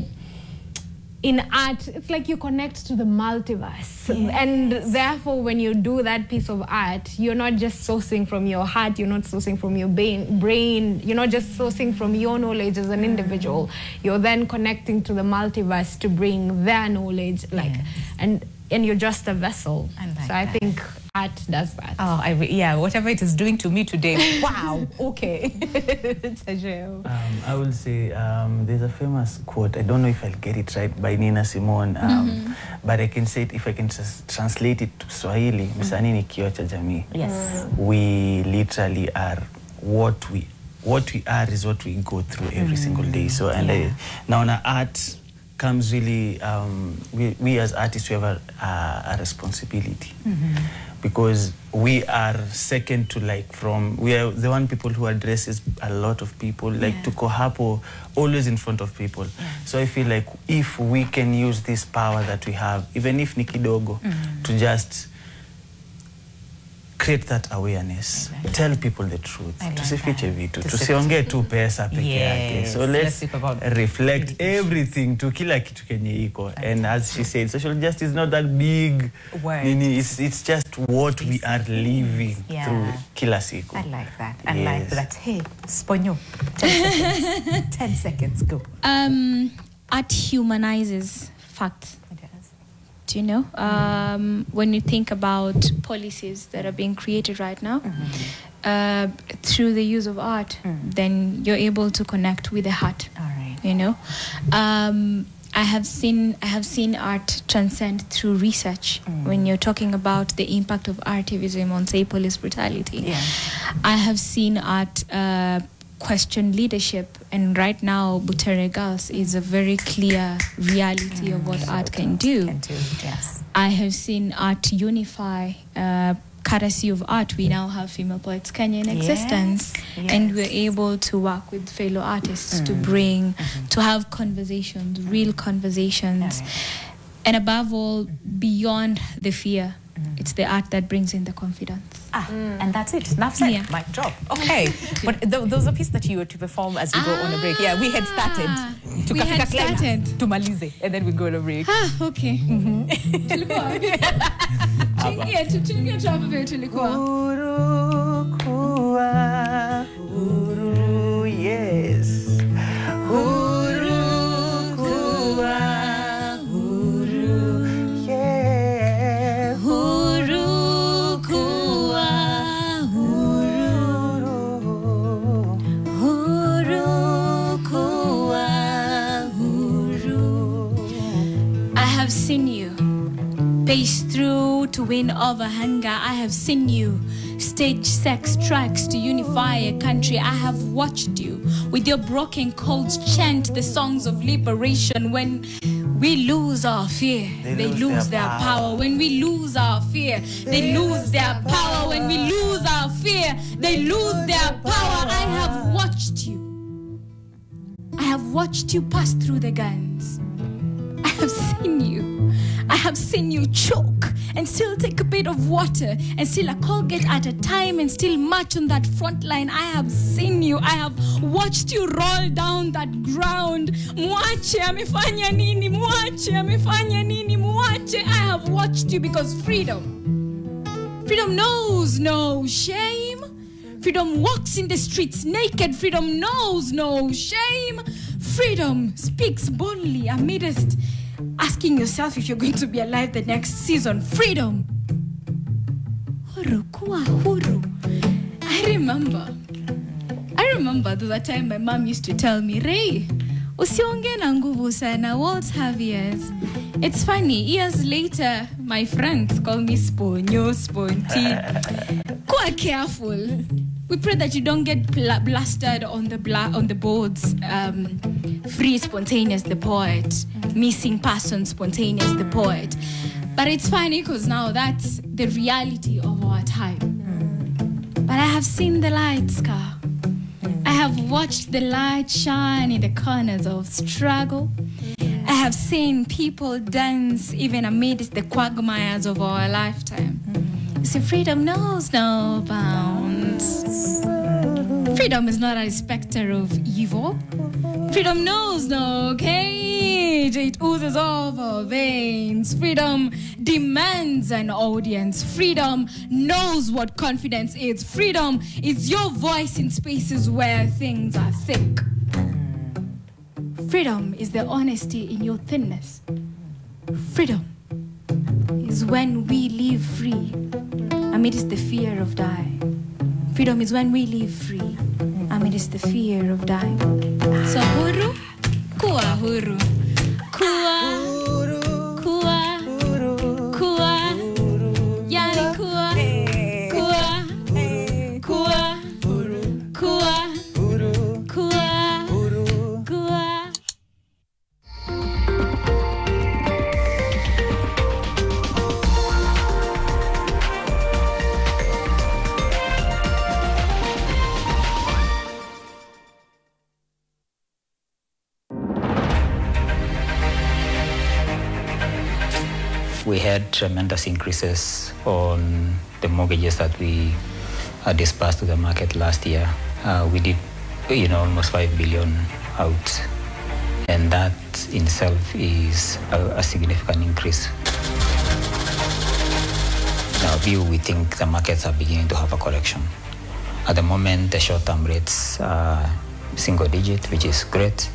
[SPEAKER 16] in art, it's like you connect to the multiverse. Yes. And therefore, when you do that piece of art, you're not just sourcing from your heart, you're not sourcing from your brain, you're not just sourcing from your knowledge as an individual. You're then connecting to the multiverse to bring their knowledge, and you're just a vessel. I think art does that.
[SPEAKER 3] Oh, yeah, whatever it is doing to me today. Wow, okay.
[SPEAKER 2] I will say there's a famous quote, I don't know if I'll get it right, by Nina Simone, but I can say it, if I can just translate it to Swahili, Msanii ni kioo cha jamii.
[SPEAKER 3] Yes.
[SPEAKER 2] We literally are what we are is what we go through every single day. So, and now art comes really, we as artists, we have a responsibility. Because we are second to we are the one people who addresses a lot of people, tuko hapo always in front of people. So I feel like if we can use this power that we have, even if ni kidogo, to just create that awareness, tell people the truth, tusifiche vitu, tusiongee tu pesa peke yake. So let's reflect everything to kila kitu kenye iko. And as she said, social justice is not that big word. It's just what we are living through kila siku.
[SPEAKER 3] I like that. I like that. Hey, Sponyo, 10 seconds, go.
[SPEAKER 1] Art humanizes facts. You know, when you think about policies that are being created right now, through the use of art, then you're able to connect with the heart.
[SPEAKER 3] All right.
[SPEAKER 1] You know, I have seen art transcend through research. When you're talking about the impact of artivism on, say, police brutality, I have seen art question leadership, and right now Butere Girls is a very clear reality of what art can do.
[SPEAKER 3] Yes.
[SPEAKER 1] I have seen art unify. Courtesy of art, we now have Female Poets Kenya in existence, and we're able to work with fellow artists to bring, to have conversations, real conversations, and above all, beyond the fear. It's the art that brings in the confidence.
[SPEAKER 3] And that's it. Enough said. Mic drop. Okay. But there was a piece that you were to perform as we go on a break. Yeah, we had started.
[SPEAKER 1] We had started.
[SPEAKER 3] Tumalize. And then we go on a break.
[SPEAKER 1] Okay.
[SPEAKER 2] Huru, yes.
[SPEAKER 1] Seen you pace through to win over hunger. I have seen you stage sex tracks to unify a country. I have watched you with your broken codes chant the songs of liberation. When we lose our fear, they lose their power. When we lose our fear, they lose their power. When we lose our fear, they lose their power. I have watched you. I have watched you pass through the guns. I have seen you. I have seen you choke and still take a bit of water and still a Colgate at a time and still march on that front line. I have seen you. I have watched you roll down that ground. Mwache amefanya nini? Mwache amefanya nini? Mwache. I have watched you because freedom knows no shame. Freedom walks in the streets naked. Freedom knows no shame. Freedom speaks boldly amidst asking yourself if you're going to be alive the next season. Freedom. huru, kuwa huru. I remember there was a time my mom used to tell me, Ray, usionge na nguvu sana, words have ears. It's funny, years later, my friends call me Sponyo, Sponty. Kuwa careful. We pray that you don't get blasted on the boards. Free Spontaneous the poet, missing person Spontaneous the poet. But it's funny because now that's the reality of our time. But I have seen the light, Scar. I have watched the light shine in the corners of struggle. I have seen people dance even amidst the quagmires of our lifetime. You see, freedom knows no bounds. Freedom is not a respecter of evil. Freedom knows no cage. It oozes off our veins. Freedom demands an audience. Freedom knows what confidence is. Freedom is your voice in spaces where things are thick. Freedom is the honesty in your thinness. Freedom is when we live free amidst the fear of dying. Freedom is when we live free amidst the fear of dying. So huru, kuwa huru. Kuwa, kuwa, kuwa. Yani kuwa, kuwa, kuwa, kuwa, kuwa, kuwa.
[SPEAKER 4] We had tremendous increases on the mortgages that we disbursed to the market last year. We did, almost 5 billion out, and that in itself is a significant increase. In our view, we think the markets are beginning to have a correction. At the moment, the short-term rates are single digit, which is great.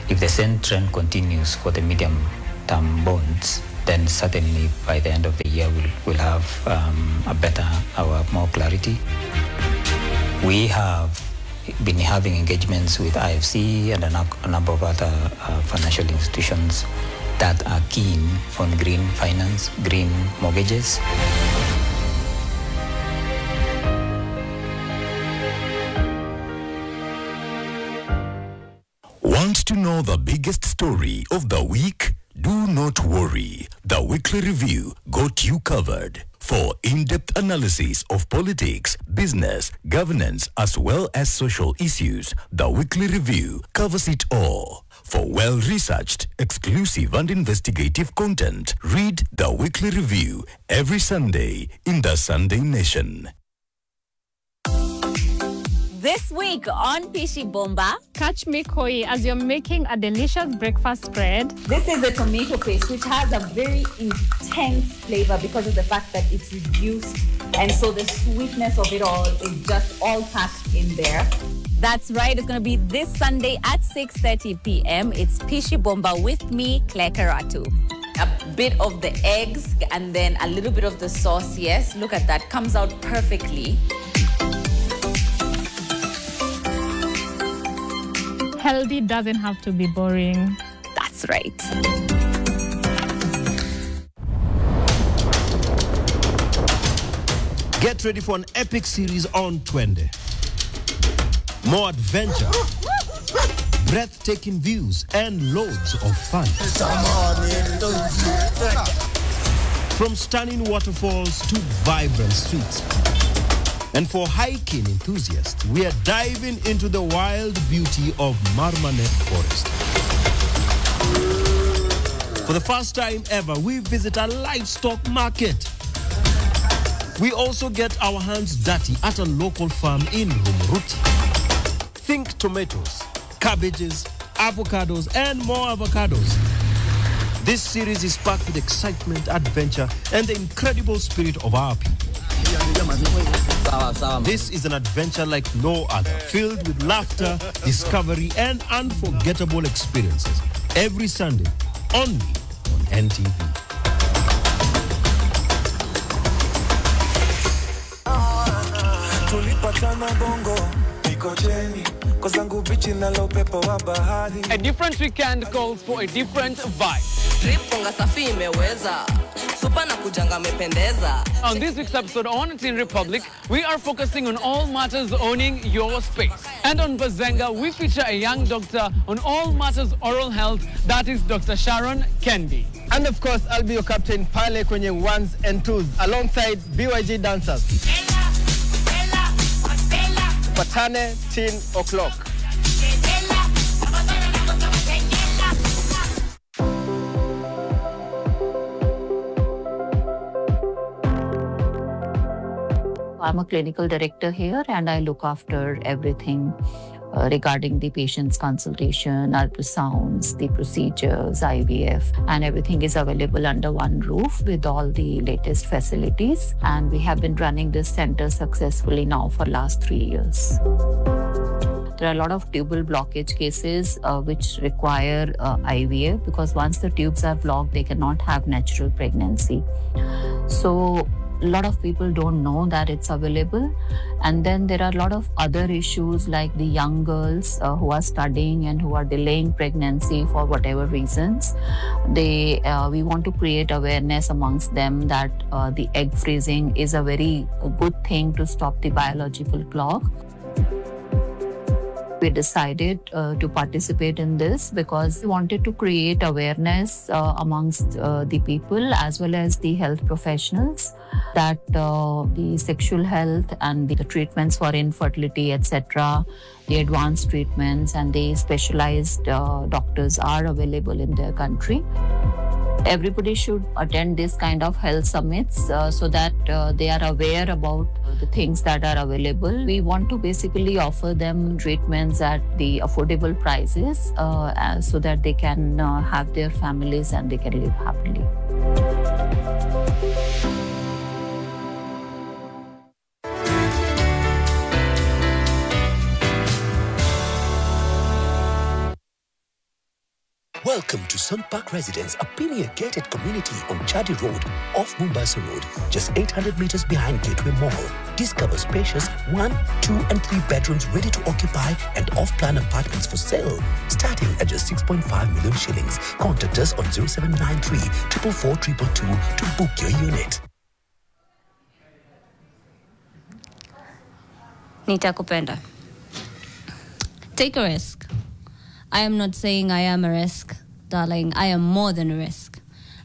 [SPEAKER 4] If the same trend continues for the medium-term bonds, then certainly by the end of the year we'll have more clarity. We have been having engagements with IFC and a number of other financial institutions that are keen on green finance, green mortgages.
[SPEAKER 17] Want to know the biggest story of the week? Do not worry. The Weekly Review got you covered. For in-depth analysis of politics, business, governance, as well as social issues, The Weekly Review covers it all. For well-researched, exclusive and investigative content, read The Weekly Review every Sunday in the Sunday Nation.
[SPEAKER 18] This week on Pishi Bomba,
[SPEAKER 16] catch me Koi as you're making a delicious breakfast spread.
[SPEAKER 18] This is a tomato paste which has a very intense flavor because of the fact that it's reduced, and so the sweetness of it all is just all packed in there.
[SPEAKER 19] That's right. It's going to be this Sunday at 6:30 p.m. It's Pishi Bomba with me, Claire Karatu.
[SPEAKER 18] A bit of the eggs and then a little bit of the sauce. Yes, look at that. Comes out perfectly.
[SPEAKER 16] Healthy doesn't have to be boring.
[SPEAKER 19] That's right.
[SPEAKER 8] Get ready for an epic series on Twende. More adventure, breathtaking views, and loads of fun. From stunning waterfalls to vibrant streets. And for hiking enthusiasts, we are diving into the wild beauty of Marmanet Forest. For the first time ever, we visit a livestock market. We also get our hands dirty at a local farm in Rumuruti. Think tomatoes, cabbages, avocados, and more avocados. This series is packed with excitement, adventure, and the incredible spirit of our people. This is an adventure like no other, filled with laughter, discovery, and unforgettable experiences. Every Sunday, only on NTV.
[SPEAKER 10] A different weekend calls for a different vibe. On this week's episode on Teen Republic, we are focusing on all matters owning your space. And on Bazenga, we feature a young doctor on all matters oral health, that is Dr. Sharon Kendi.
[SPEAKER 11] And of course, I'll be your captain pale kwenye ones and twos alongside BYG dancers. Patane, 10 o'clock.
[SPEAKER 20] I'm a clinical director here and I look after everything regarding the patient's consultation, ultrasounds, the procedures, IVF, and everything is available under one roof with all the latest facilities. And we have been running this center successfully now for last 3 years. There are a lot of tubal blockage cases which require IVF because once the tubes are blocked, they cannot have natural pregnancy. So a lot of people don't know that it's available. And then there are a lot of other issues like the young girls who are studying and who are delaying pregnancy for whatever reasons. We want to create awareness amongst them that the egg freezing is a very good thing to stop the biological clock. We decided to participate in this because we wanted to create awareness amongst the people as well as the health professionals that the sexual health and the treatments for infertility, etc., the advanced treatments and the specialized doctors are available in their country. Everybody should attend this kind of health summits so that they are aware about the things that are available. We want to basically offer them treatments at the affordable prices so that they can have their families and they can live happily.
[SPEAKER 14] Welcome to Sun Park Residence, a Pinia-gated community on Chadi Road, off Mombasa Road, just 800 meters behind Gateway Mall. Discover spacious 1, 2 and 3 bedrooms ready to occupy and off-plan apartments for sale, starting at just 6.5 million shillings. Contact us on 0793 444 222 to book your unit.
[SPEAKER 21] Nitakupenda. Take a risk. I am not saying I am a risk, darling. I am more than a risk.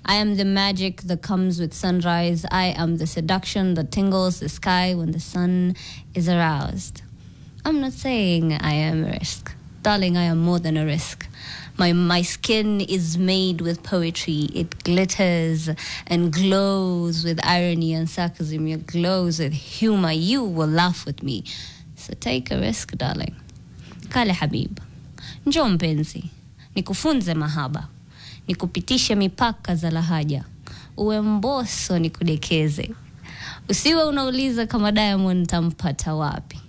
[SPEAKER 21] I am the magic that comes with sunrise. I am the seduction that tingles the sky when the sun is aroused. I'm not saying I am a risk. Darling, I am more than a risk. My skin is made with poetry. It glitters and glows with irony and sarcasm. It glows with humor. You will laugh with me. So take a risk, darling. Kale Habib. Njoo mpenzi, nikufunze mahaba, nikupitishe mipaka za lahaja, uwe mboso nikudekeze. Usiwe unauliza kama Diamond tampata wapi.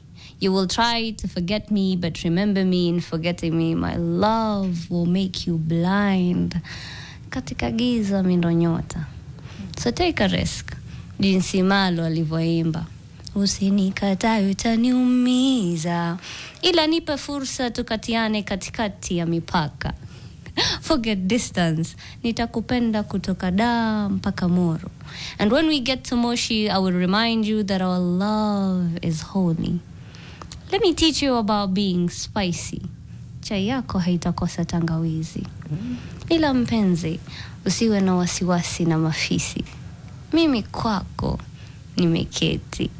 [SPEAKER 21] You will try to forget me, but remember me in forgetting me. My love will make you blind. Katika giza mindo nyota. So take a risk. Jinsi Malo alivyoimba. Usinikatae utaniumiza, ila nipe fursa tukatiane katikati ya mipaka. Forget distance, nitakupenda kutoka Dar mpaka Moro. And when we get to Moshi, I will remind you that our love is holy. Let me teach you about being spicy. Chai yako haitakosa tangawizi. Ila mpenzi, usiwe na wasiwasi na mafisi. Mimi kwako nimeketi.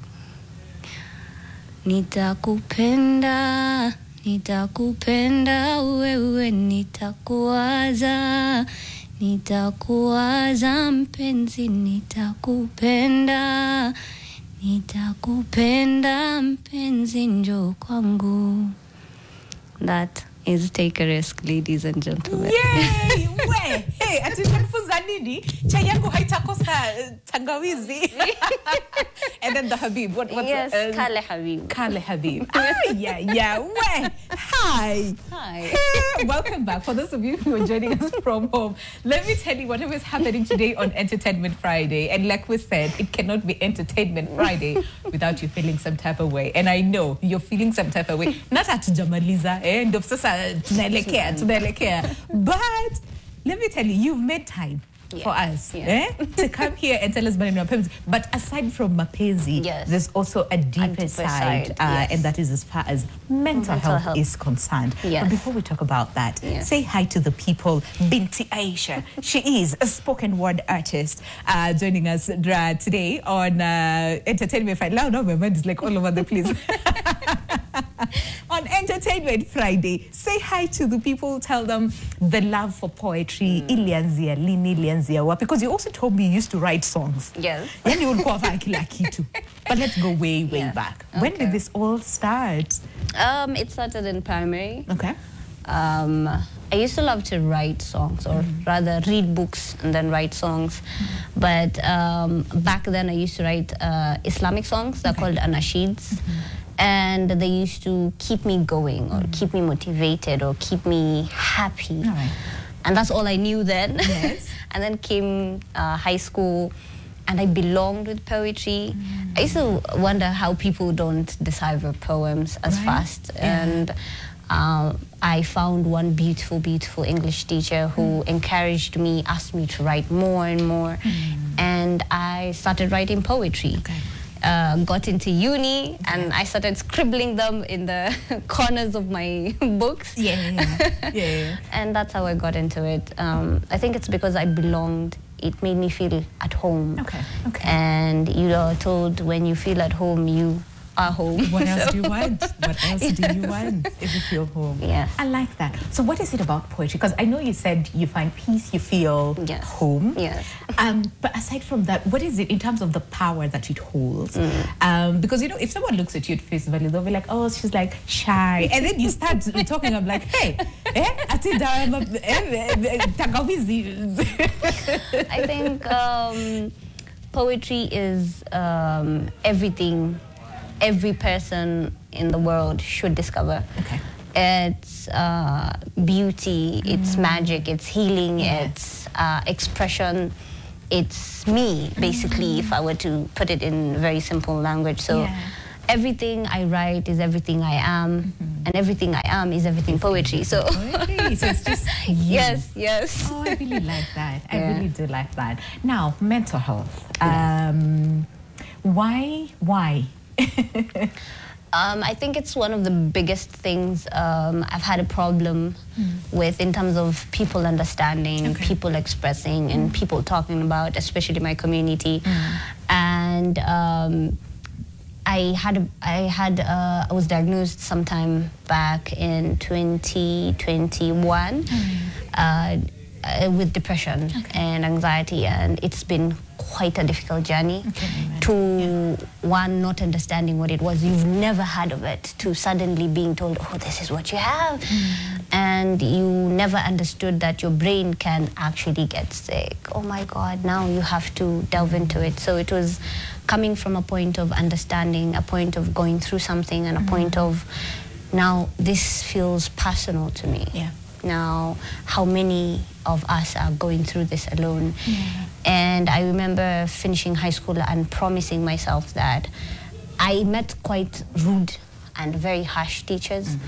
[SPEAKER 21] Nitakupenda, nitakupenda wewe, nitakuwaza, nitakuwaza mpenzi, nitakupenda, nitakupenda mpenzi, njoo kwangu. That is Take a Risk, ladies and gentlemen.
[SPEAKER 3] Yay! we, hey, atunifunza nini? Chai yangu haitakosa tangawizi. And then the Habib. What's
[SPEAKER 21] yes, Kale Habib.
[SPEAKER 3] Kale Habib. Yeah. We. Hi. Welcome back. For those of you who are joining us from home, let me tell you whatever is happening today on Entertainment Friday. And like we said, it cannot be Entertainment Friday without you feeling some type of way. And I know you're feeling some type of way. Not at Jamaliza, but let me tell you, you've made time for us to come here and tell us about Mapenzi. But aside from Mapenzi, there's also a deeper side, and that is as far as mental health is concerned. But before we talk about that, say hi to the people. Binti Aisha, she is a spoken word artist, joining us today on Entertainment Friday. Now my mind is like all over the place. On Entertainment Friday, say hi to the people, tell them the love for poetry, ilianzia, lini ilianzia, because you also told me you used to write songs.
[SPEAKER 21] Yes.
[SPEAKER 3] But let's go way back. When did this all start?
[SPEAKER 21] It started in primary.
[SPEAKER 3] Okay.
[SPEAKER 21] I used to love to write songs, or rather read books and then write songs. But back then I used to write Islamic songs. They're called anasheeds. And they used to keep me going, or keep me motivated, or keep me happy. And that's all I knew then. Yes. And then came high school, and I belonged with poetry. I used to wonder how people don't decipher poems as fast. And I found one beautiful, beautiful English teacher who encouraged me, asked me to write more and more. And I started writing poetry. Got into uni, and I started scribbling them in the corners of my books. And that's how I got into it. I think it's because I belonged. It made me feel at home. And you are told when you feel at home, you are home.
[SPEAKER 3] What else do you want? What else do you want if you feel home? I like that. So what is it about poetry? Because I know you said you find peace, you feel home. But aside from that, what is it in terms of the power that it holds? Because, you know, if someone looks at you at face value, they'll be like, oh, she's like shy. And then you start talking, I'm like, hey, I
[SPEAKER 21] think poetry is everything every person in the world should discover. It's beauty, it's magic, it's healing, it's expression. It's me, basically, if I were to put it in very simple language. So everything I write is everything I am, and everything I am is everything poetry. So,
[SPEAKER 3] so it's just you.
[SPEAKER 21] Yes.
[SPEAKER 3] Oh, I really like that. I really do like that. Now, mental health. Why?
[SPEAKER 21] I think it's one of the biggest things I've had a problem with in terms of people understanding, people expressing, and people talking about, especially my community. And I was diagnosed sometime back in 2021 with depression and anxiety, and it's been quite a difficult journey. To one, not understanding what it was, you've never heard of it, to suddenly being told, oh, this is what you have. And you never understood that your brain can actually get sick. Oh my God, now you have to delve into it. So it was coming from a point of understanding, a point of going through something, and a point of, now this feels personal to me. Now, how many of us are going through this alone? And I remember finishing high school and promising myself that I met quite rude and very harsh teachers.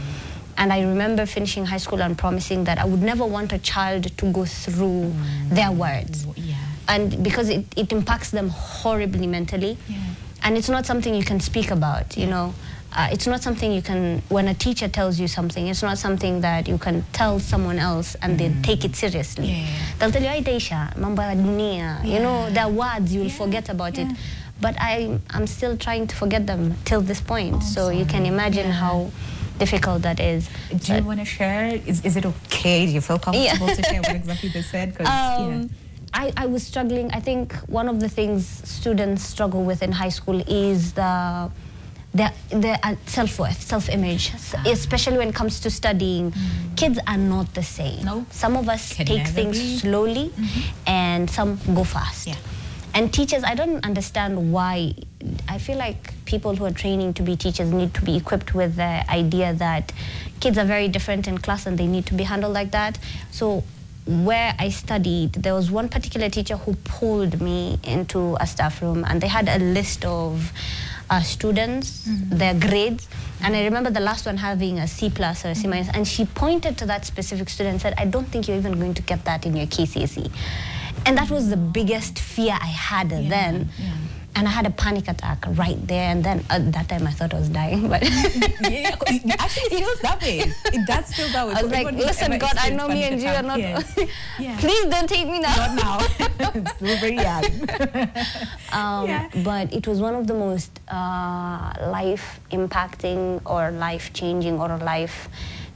[SPEAKER 21] And I remember finishing high school and promising that I would never want a child to go through their words. And because it impacts them horribly mentally. And it's not something you can speak about, you know. It's not something you can, when a teacher tells you something, it's not something that you can tell someone else and they take it seriously. They'll tell you, ay Daisha, mambo ya dunia, you know, there are words, you'll forget about it. But I'm still trying to forget them till this point. So you can imagine how difficult that is.
[SPEAKER 3] Do you want to share? Is it okay? Do you feel comfortable to share what exactly they said?
[SPEAKER 21] I was struggling. I think one of the things students struggle with in high school is the
[SPEAKER 7] their self-worth, self-image, especially when it comes to studying. Kids are not the same.
[SPEAKER 3] No.
[SPEAKER 7] Some of us
[SPEAKER 3] Can
[SPEAKER 7] take
[SPEAKER 3] never
[SPEAKER 7] things
[SPEAKER 3] be.
[SPEAKER 7] slowly, and some go fast.
[SPEAKER 3] Yeah.
[SPEAKER 7] And teachers, I don't understand why. I feel like people who are training to be teachers need to be equipped with the idea that kids are very different in class and they need to be handled like that. So where I studied, there was one particular teacher who pulled me into a staff room, and they had a list of students, their grades, and I remember the last one having a C+ or a C-, and she pointed to that specific student and said, I don't think you're even going to get that in your KCSE. And that was the biggest fear I had then. And I had a panic attack right there, and then at that time I thought I was dying. But
[SPEAKER 3] it actually feels that way. It does feel that way.
[SPEAKER 7] I was like, listen, God, I know me and you are not. Please don't take me now.
[SPEAKER 3] Not now. It's still very young.
[SPEAKER 7] But it was one of the most life-impacting or life-changing or life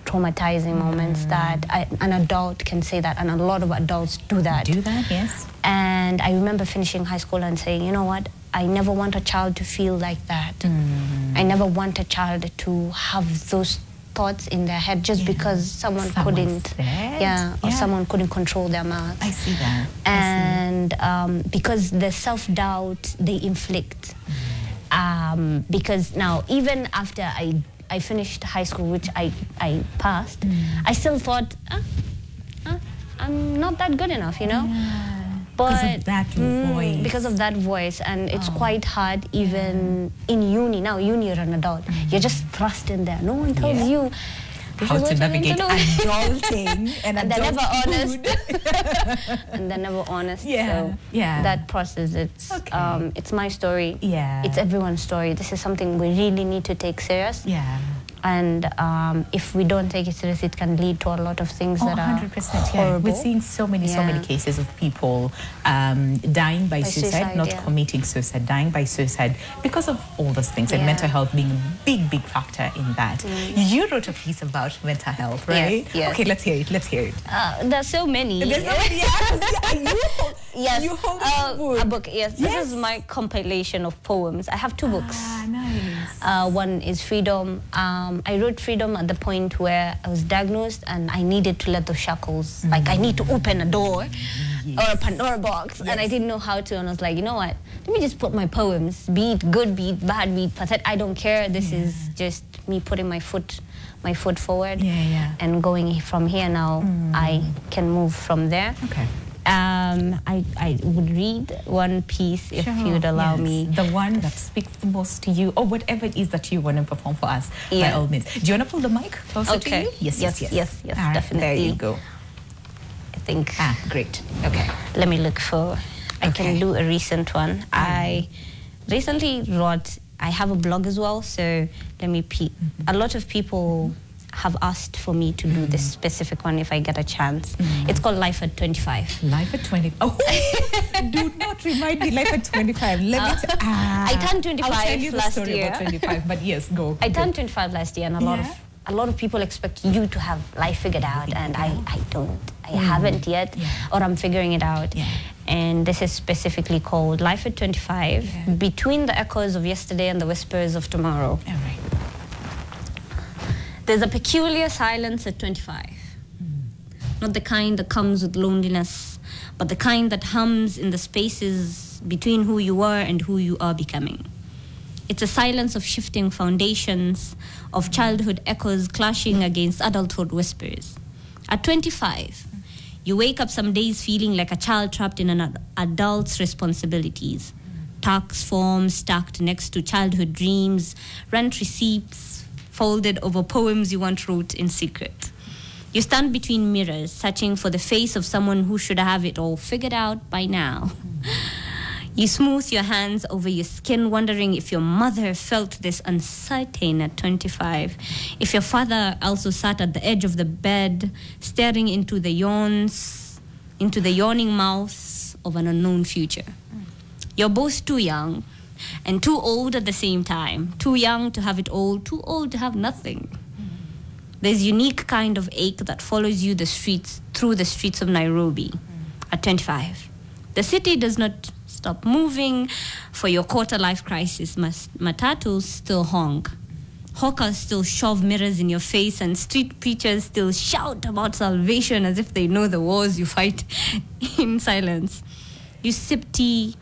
[SPEAKER 7] traumatizing moments that an adult can say that, and a lot of adults do that.
[SPEAKER 3] Yes.
[SPEAKER 7] And I remember finishing high school and saying, you know what, I never want a child to feel like that. I never want a child to have those thoughts in their head just because someone couldn't, or someone couldn't control their mouth.
[SPEAKER 3] I see that.
[SPEAKER 7] And because the self-doubt they inflict, because now even after I finished high school, which I passed, I still thought, I'm not that good enough, you know? But
[SPEAKER 3] because of that voice.
[SPEAKER 7] Because of that voice, and it's quite hard even in uni. Now, uni, you're an adult. You're just thrust in there. No one tells you
[SPEAKER 3] how to navigate adulting and
[SPEAKER 7] they're never honest.
[SPEAKER 3] adulthood.
[SPEAKER 7] And they're never honest.
[SPEAKER 3] Yeah.
[SPEAKER 7] So that process, it's my story.
[SPEAKER 3] Yeah.
[SPEAKER 7] It's everyone's story. This is something we really need to take serious.
[SPEAKER 3] Yeah.
[SPEAKER 7] And if we don't take it serious, it can lead to a lot of things that are
[SPEAKER 3] 100%.
[SPEAKER 7] horrible.
[SPEAKER 3] We're seeing so many cases of people dying by suicide, not committing suicide, dying by suicide because of all those things, and mental health being a big, big factor in that. You wrote a piece about mental health, right?
[SPEAKER 7] Yes.
[SPEAKER 3] Okay, let's hear it. Let's hear it.
[SPEAKER 7] There's so many.
[SPEAKER 3] There's so many.
[SPEAKER 7] Yes.
[SPEAKER 3] You hold
[SPEAKER 7] a book. Yes. This is my compilation of poems. I have 2 books.
[SPEAKER 3] Nice.
[SPEAKER 7] One is Freedom. I wrote Freedom at the point where I was diagnosed and I needed to let those shackles, like I need to open a door or a Pandora box, and I didn't know how to, and I was like, you know what, let me just put my poems, be it good, be it bad, be it pathetic, I don't care. This is just me putting my foot forward and going from here now. I can move from there.
[SPEAKER 3] Okay.
[SPEAKER 7] I would read one piece if you'd allow me.
[SPEAKER 3] The one that speaks the most to you, or whatever it is that you want to perform for us, by all means. Do you want to pull the mic closer to you? Yes,
[SPEAKER 7] right,
[SPEAKER 3] definitely. There you go.
[SPEAKER 7] I think.
[SPEAKER 3] Great. Okay.
[SPEAKER 7] Let me look for. I can do a recent one. I recently wrote. I have a blog as well, so let me. A lot of people have asked for me to do this specific one if I get a chance. It's called Life at 25.
[SPEAKER 3] Life at 25. Oh, do not remind me. Life at 25.
[SPEAKER 7] I turned 25
[SPEAKER 3] I'll tell you the
[SPEAKER 7] last
[SPEAKER 3] story
[SPEAKER 7] year.
[SPEAKER 3] about 25, but yes, go.
[SPEAKER 7] I turned 25 last year, and a lot of people expect you to have life figured out, and I don't. I haven't yet, or I'm figuring it out. And this is specifically called Life at 25, Between the Echoes of Yesterday and the Whispers of Tomorrow.
[SPEAKER 3] All right.
[SPEAKER 21] There's a peculiar silence at 25. Not the kind that comes with loneliness, but the kind that hums in the spaces between who you were and who you are becoming. It's a silence of shifting foundations, of childhood echoes clashing against adulthood whispers. At 25, you wake up some days feeling like a child trapped in an adult's responsibilities. Tax forms stacked next to childhood dreams, rent receipts folded over poems you once wrote in secret. You stand between mirrors, searching for the face of someone who should have it all figured out by now. You smooth your hands over your skin, wondering if your mother felt this uncertain at 25, if your father also sat at the edge of the bed, staring into the yawning mouths of an unknown future. You're both too young and too old at the same time. Too young to have it all, too old to have nothing. There's a unique kind of ache that follows you through the streets of Nairobi at 25. The city does not stop moving. For your quarter-life crisis, matatus still honk. Hawkers still shove mirrors in your face, and street preachers still shout about salvation as if they know the wars you fight in silence. You sip tea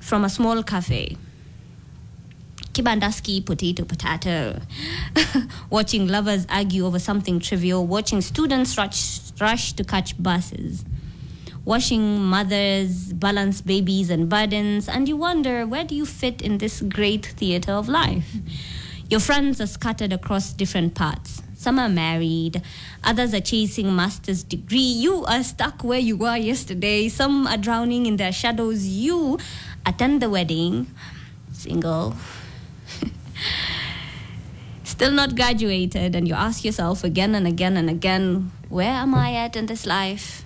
[SPEAKER 21] from a small cafe. Kibandaski, potato. Watching lovers argue over something trivial. Watching students rush to catch buses. Watching mothers balance babies and burdens. And you wonder, where do you fit in this great theater of life? Your friends are scattered across different paths. Some are married, others are chasing master's degree. You are stuck where you were yesterday. Some are drowning in their shadows. You attend the wedding, single, still not graduated, and you ask yourself again and again and again, where am I at in this life?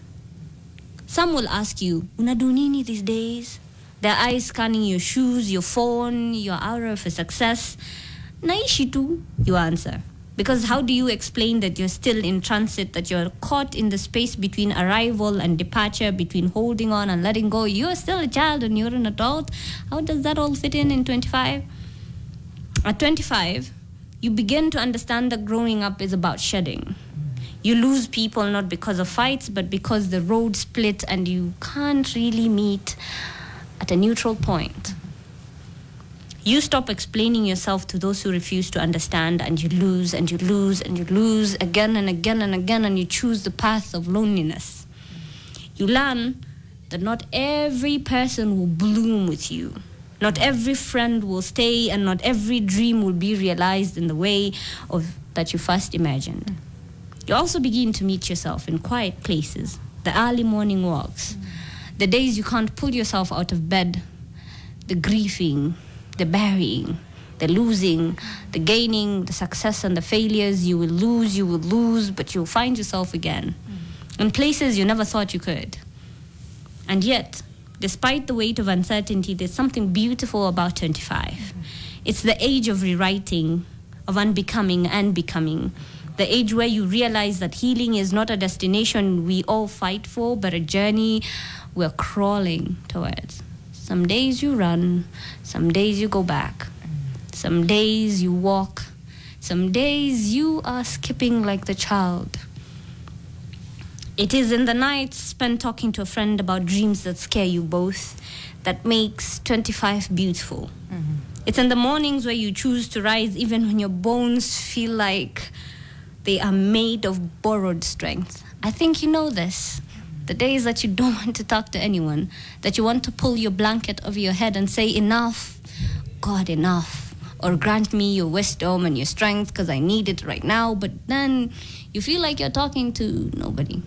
[SPEAKER 21] Some will ask you, unadu nini these days? Their eyes scanning your shoes, your phone, your aura for success. Naishi tu, you answer. Because how do you explain that you're still in transit, that you're caught in the space between arrival and departure, between holding on and letting go? You're still a child and you're an adult. How does that all fit in 25? At 25, you begin to understand that growing up is about shedding. You lose people not because of fights, but because the road split and you can't really meet at a neutral point. You stop explaining yourself to those who refuse to understand, and you lose and you lose and you lose again and again and again, and you choose the path of loneliness. You learn that not every person will bloom with you. Not every friend will stay, and not every dream will be realized in the way that you first imagined. You also begin to meet yourself in quiet places, the early morning walks, the days you can't pull yourself out of bed, the grieving, the burying, the losing, the gaining, the success and the failures. You will lose, but you'll find yourself again in places you never thought you could. And yet, despite the weight of uncertainty, there's something beautiful about 25. It's the age of rewriting, of unbecoming and becoming. The age where you realize that healing is not a destination we all fight for, but a journey we're crawling towards. Some days you run, some days you go back, some days you walk, some days you are skipping like the child. It is in the nights spent talking to a friend about dreams that scare you both that makes 25 beautiful. It's in the mornings where you choose to rise even when your bones feel like they are made of borrowed strength. I think you know this. The days that you don't want to talk to anyone, that you want to pull your blanket over your head and say, enough, God, enough. Or grant me your wisdom and your strength because I need it right now. But then you feel like you're talking to nobody.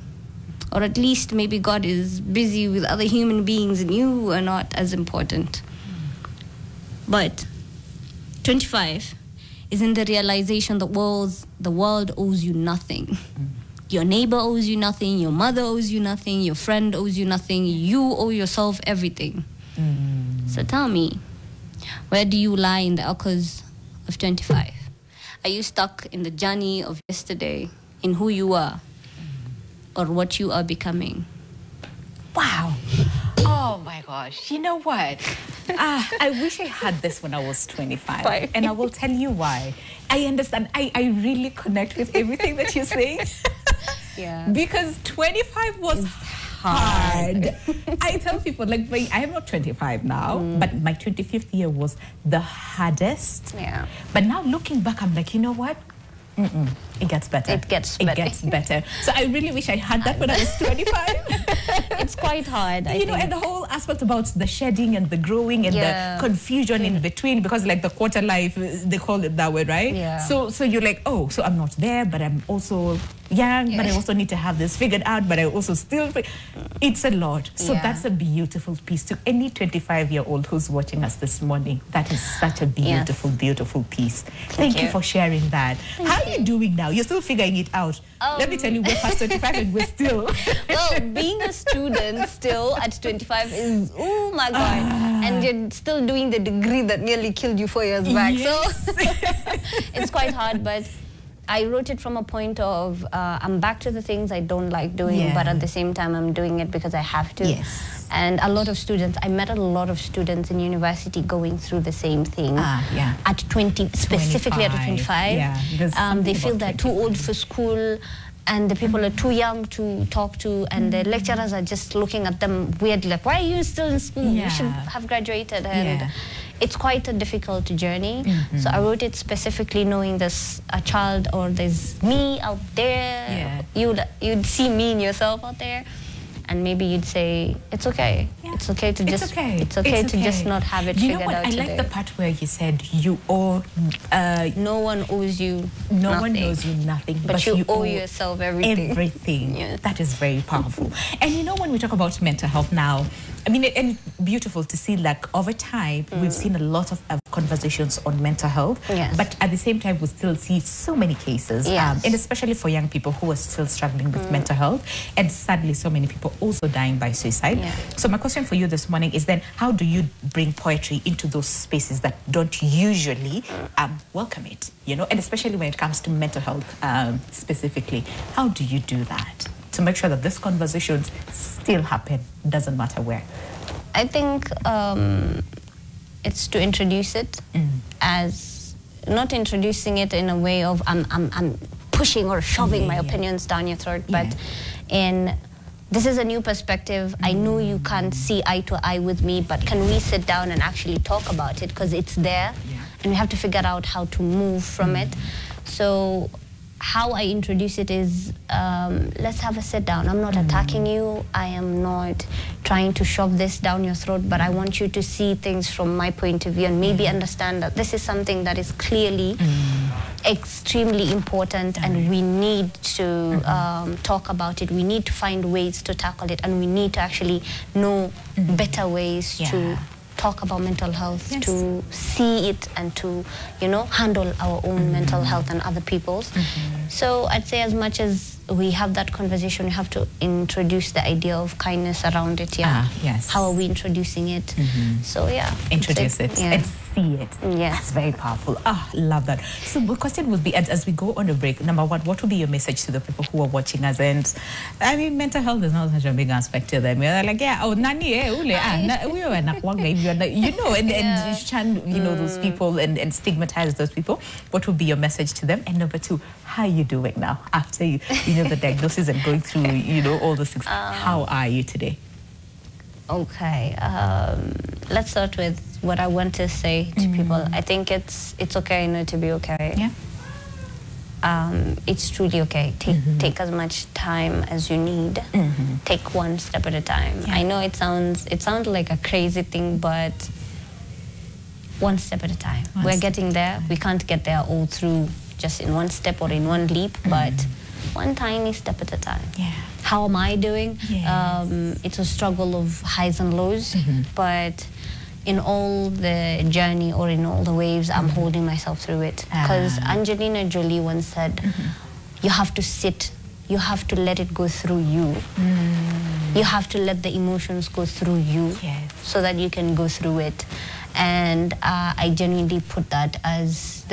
[SPEAKER 21] Or at least maybe God is busy with other human beings and you are not as important. But 25 is in the realization that the world owes you nothing. Your neighbor owes you nothing, your mother owes you nothing, your friend owes you nothing, you owe yourself everything. So tell me, where do you lie in the echoes of 25? Are you stuck in the journey of yesterday, in who you are, or what you are becoming?
[SPEAKER 3] Wow. Oh my gosh. You know what? I wish I had this when I was 25.
[SPEAKER 21] Why?
[SPEAKER 3] And I will tell you why. I understand. I really connect with everything that you're saying.
[SPEAKER 21] Yeah.
[SPEAKER 3] Because 25 was hard. I tell people, like, I am not 25 now, but my 25th year was the hardest.
[SPEAKER 21] Yeah.
[SPEAKER 3] But now looking back, I'm like, you know what? It gets better.
[SPEAKER 21] It gets better.
[SPEAKER 3] It gets better. So I really wish I had that when I was 25.
[SPEAKER 21] It's quite hard, I
[SPEAKER 3] you know,
[SPEAKER 21] think.
[SPEAKER 3] and the whole aspect about the shedding and the growing and the confusion in between, because like the quarter life, they call it that way, right?
[SPEAKER 21] Yeah.
[SPEAKER 3] So you're like, oh, so I'm not there, but I'm also young, but I also need to have this figured out, but I also still... It's a lot. So that's a beautiful piece to any 25-year-old who's watching us this morning. That is such a beautiful, beautiful piece. Thank you for sharing that. How are you doing now? You're still figuring it out. Let me tell you, we're past 25 and we're still...
[SPEAKER 21] Well, being a student still at 25 is, oh my God. And you're still doing the degree that nearly killed you 4 years back.
[SPEAKER 3] Yes.
[SPEAKER 21] So it's quite hard, but
[SPEAKER 7] I wrote it from a point of I'm back to the things I don't like doing, but at the same time I'm doing it because I have to.
[SPEAKER 3] Yes.
[SPEAKER 7] And a lot of students, I met a lot of students in university going through the same thing. At 20, specifically at 25. They feel they're too old for school, and the people are too young to talk to, and the lecturers are just looking at them weirdly, like, why are you still in school? You should have graduated. And it's quite a difficult journey. So I wrote it specifically knowing there's a child, or there's me out there. You'd see me in yourself out there. And maybe you'd say, it's okay. It's okay to just, it's okay to just not have it figured out today.
[SPEAKER 3] I like the part where you said you owe,
[SPEAKER 7] no one owes you
[SPEAKER 3] no
[SPEAKER 7] nothing.
[SPEAKER 3] one knows you nothing,
[SPEAKER 7] but you owe yourself everything.
[SPEAKER 3] Everything. That is very powerful. And you know, when we talk about mental health now, I mean, and beautiful to see, like, over time, we've seen a lot of conversations on mental health, but at the same time, we still see so many cases, and especially for young people who are still struggling with mental health, and sadly, so many people also dying by suicide. So my question for you this morning is then, how do you bring poetry into those spaces that don't usually welcome it, you know, and especially when it comes to mental health specifically? How do you do that to make sure that these conversations still happen, doesn't matter where?
[SPEAKER 7] I think it's to introduce it as, not introducing it in a way of I'm pushing or shoving my opinions down your throat, but in, this is a new perspective. I know you can't see eye to eye with me, but can we sit down and actually talk about it? Because it's there, and we have to figure out how to move from it. So how I introduce it is, let's have a sit down. I'm not attacking you. I am not trying to shove this down your throat, but I want you to see things from my point of view and maybe understand that this is something that is clearly extremely important, and we need to talk about it. We need to find ways to tackle it, and we need to actually know better ways to talk about mental health, to see it, and to, you know, handle our own mental health and other people's. So I'd say as much as we have that conversation, we have to introduce the idea of kindness around it. How are we introducing it? So
[SPEAKER 3] introduce it and see it. That's very powerful. Love that. So the question would be, as we go on a break, number one, what would be your message to the people who are watching us? And I mean, mental health is not such a big aspect to them. They're like, nani you know, and shun, you know, those people and stigmatize those people. What would be your message to them? And number two, how are you doing now after you know the diagnosis and going through, you know, all those things? How are you today?
[SPEAKER 7] Okay, let's start with what I want to say to people. I think it's okay not to be okay. It's truly okay. Take as much time as you need. Take one step at a time. I know it sounds like a crazy thing, but one step at a time. We're getting there. We can't get there all through just in one step or in one leap, but one tiny step at a time. How am I doing? It's a struggle of highs and lows, but in all the journey or in all the waves, I'm holding myself through it. Because Angelina Jolie once said, you have to sit, you have to let it go through you. You have to let the emotions go through you so that you can go through it. And I genuinely put that as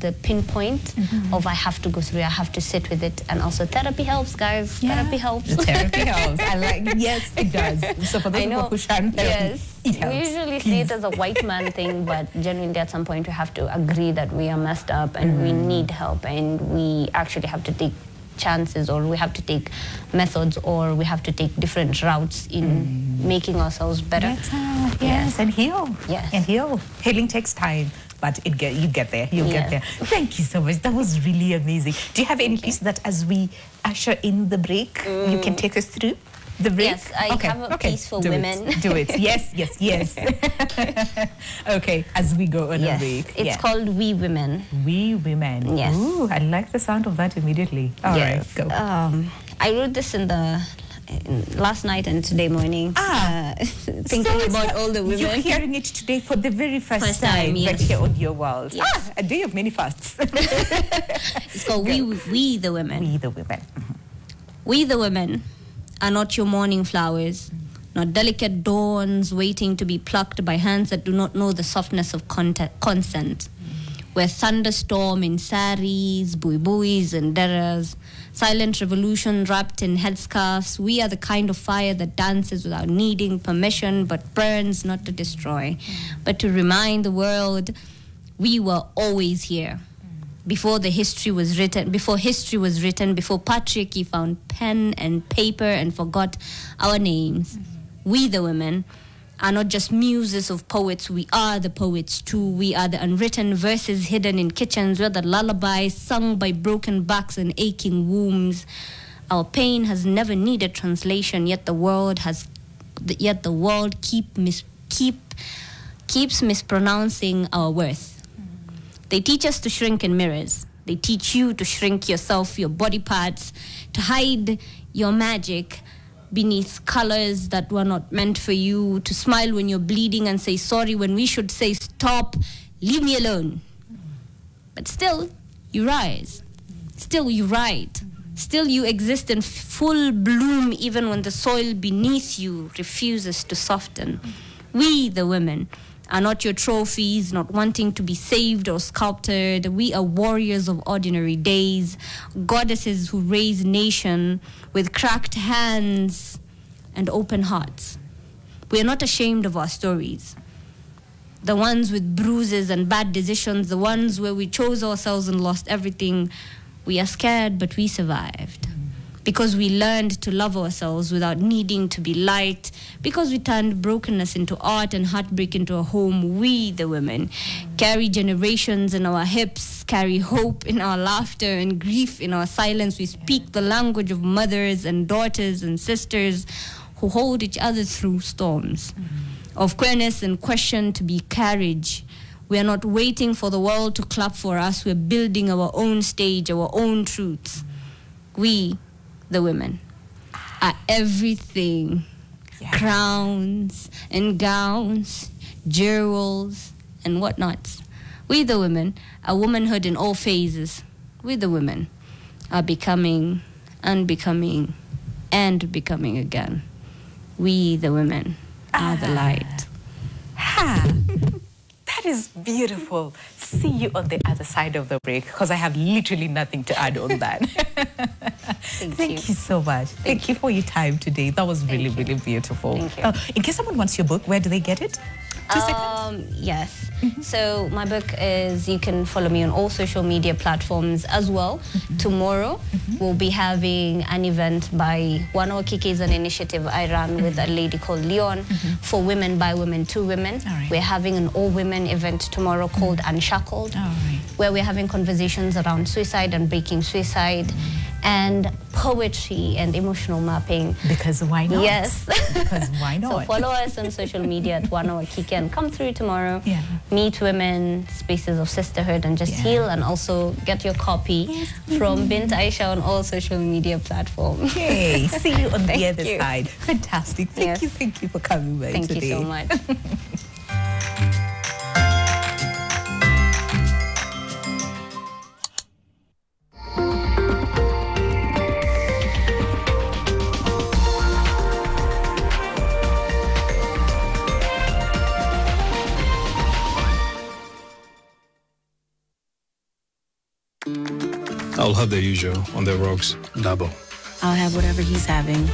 [SPEAKER 7] the pinpoint of I have to go through it, I have to sit with it. And also therapy helps, guys. Therapy helps.
[SPEAKER 3] Therapy helps. I like, yes, it does. So for those people who shun therapy, it helps.
[SPEAKER 7] We usually see it as a white man thing, but genuinely at some point we have to agree that we are messed up and we need help, and we actually have to take chances, or we have to take methods, or we have to take different routes in making ourselves better.
[SPEAKER 3] And heal. And heal. Healing takes time, but you get there. You'll get there. Thank you so much. That was really amazing. Do you have any piece that, as we usher in the break, you can take us through the break?
[SPEAKER 7] Yes, I have a piece for women.
[SPEAKER 3] Do it. Yes. Okay, as we go on a break.
[SPEAKER 7] It's called We Women.
[SPEAKER 3] We Women.
[SPEAKER 7] Yes.
[SPEAKER 3] Ooh, I like the sound of that immediately. All right, go.
[SPEAKER 7] I wrote this last night and today morning, thinking about all the women.
[SPEAKER 3] You're hearing it today for the very first time right here on Your World. A day of many firsts.
[SPEAKER 21] It's called We the Women.
[SPEAKER 3] We the Women.
[SPEAKER 21] We the women are not your morning flowers, not delicate dawns waiting to be plucked by hands that do not know the softness of consent. We're thunderstorm in saris, buis and derras, silent revolution wrapped in headscarves. We are the kind of fire that dances without needing permission, but burns not to destroy, but to remind the world we were always here. Before history was written, before patriarchy found pen and paper and forgot our names. We, the women, are not just muses of poets. We are the poets too. We are the unwritten verses hidden in kitchens. We're the lullabies sung by broken backs and aching wombs. Our pain has never needed translation, yet the world keeps mispronouncing our worth. They teach us to shrink in mirrors. They teach you to shrink yourself, your body parts, to hide your magic beneath colors that were not meant for you, to smile when you're bleeding and say sorry when we should say stop, leave me alone. But still, you rise. Still, you write. Still, you exist in full bloom even when the soil beneath you refuses to soften. We, the women, are not your trophies, not wanting to be saved or sculpted. We are warriors of ordinary days, goddesses who raise nation with cracked hands and open hearts. We are not ashamed of our stories. The ones with bruises and bad decisions, the ones where we chose ourselves and lost everything. We are scared, but we survived. Because we learned to love ourselves without needing to be liked, because we turned brokenness into art and heartbreak into a home. We, the women, carry generations in our hips, carry hope in our laughter and grief in our silence. We speak the language of mothers and daughters and sisters who hold each other through storms. Of queerness and question to be courage. We are not waiting for the world to clap for us. We're building our own stage, our own truths. We, the women, are everything. Crowns and gowns, jewels and whatnots. We, the women, are womanhood in all phases. We, the women, are becoming, unbecoming, and becoming again. We, the women, are the light.
[SPEAKER 3] That is beautiful. See you on the other side of the break, because I have literally nothing to add on that. Thank you so much. Thank you for your time today. That was really, really beautiful.
[SPEAKER 21] Thank you.
[SPEAKER 3] In case someone wants your book, where do they get it? 2 seconds.
[SPEAKER 21] Yes. So my book is, you can follow me on all social media platforms as well. Tomorrow we'll be having an event by One Hour Kiki, is an initiative I ran with a lady called Leon for women, by women, to women. We're having an all-women event tomorrow called Unshackled, where we're having conversations around suicide and breaking suicide and poetry and emotional mapping.
[SPEAKER 3] Because why not?
[SPEAKER 21] Yes.
[SPEAKER 3] Because why not?
[SPEAKER 21] So follow us on social media at One Hour Kiki and come through tomorrow. Meet women, spaces of sisterhood, and just heal, and also get your copy from Bint Aisha on all social media platforms.
[SPEAKER 3] Yay. See you on the other
[SPEAKER 21] you.
[SPEAKER 3] side. Fantastic. Thank you for coming by
[SPEAKER 21] Thank
[SPEAKER 3] today.
[SPEAKER 21] you so much.
[SPEAKER 6] I'll have the usual on the rocks, double.
[SPEAKER 22] I'll have whatever he's having.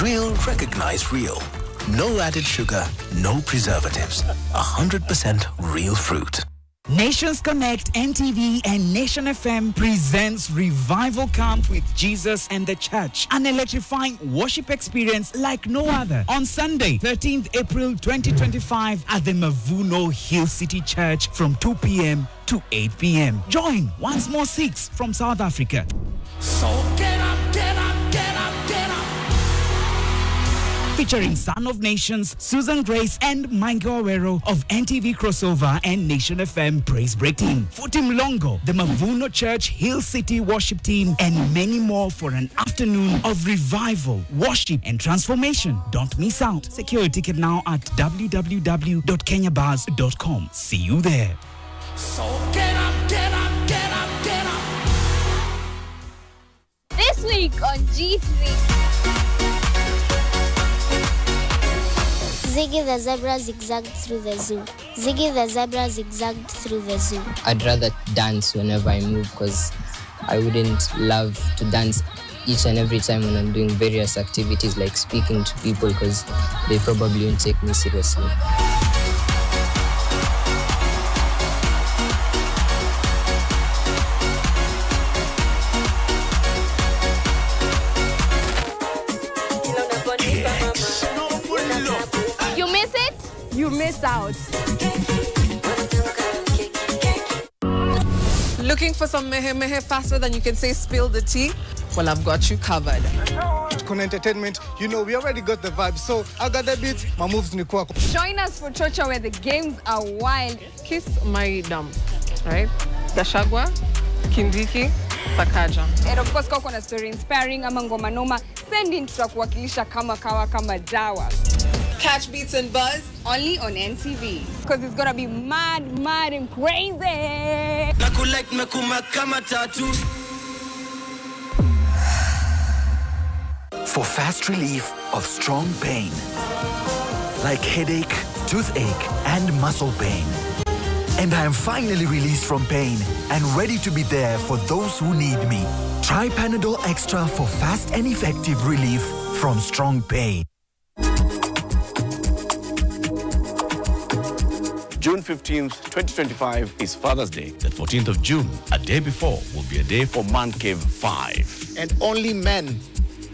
[SPEAKER 14] Real recognize real. No added sugar, no preservatives. 100% real fruit.
[SPEAKER 23] Nations Connect, NTV, and Nation FM presents Revival Camp with Jesus and the Church. An electrifying worship experience like no other. On Sunday, 13th April 2025 at the Mavuno Hill City Church from 2 p.m. to 8 p.m. Join Once More 6 from South Africa.
[SPEAKER 15] So get up, get up, get up, get up.
[SPEAKER 23] Featuring Son of Nations, Susan Grace, and Michael Owero of NTV Crossover and Nation FM Praise Break Team. Futim Longo, the Mavuno Church Hill City Worship Team, and many more for an afternoon of revival, worship, and transformation. Don't miss out. Secure a ticket now at www.kenyabars.com. See you there.
[SPEAKER 15] So get up, get up, get up, get up.
[SPEAKER 21] This week on G3.
[SPEAKER 5] Ziggy the zebra zigzagged through the zoo. Ziggy the zebra zigzagged through the zoo.
[SPEAKER 9] I'd rather dance whenever I move because I wouldn't love to dance each and every time when I'm doing various activities like speaking to people because they probably won't take me seriously.
[SPEAKER 16] You miss it, you miss out.
[SPEAKER 13] Looking for some mehe faster than you can say spill the tea? Well, I've got you covered.
[SPEAKER 11] Con entertainment, you know, we already got the vibe. So I got the beat, my moves ni kwako.
[SPEAKER 13] Join us for Chocha where the games are wild. Kiss my dumb, right? Gachagua, Kindiki, Sakaja.
[SPEAKER 24] And of course, kwa na story inspiring ama ngoma noma, send in tutakuwakilisha kama kawa kama dawa.
[SPEAKER 13] Catch Beats and Buzz
[SPEAKER 24] Only on NTV. Because it's gonna be mad and crazy.
[SPEAKER 25] For fast relief of strong pain, like headache, toothache, and muscle pain. And I am finally released from pain and ready to be there for those who need me. Try Panadol Extra for fast and effective relief from strong pain.
[SPEAKER 26] June 15th, 2025 is Father's Day. The 14th of June, a day before, will be a day for Man Cave 5.
[SPEAKER 27] And only men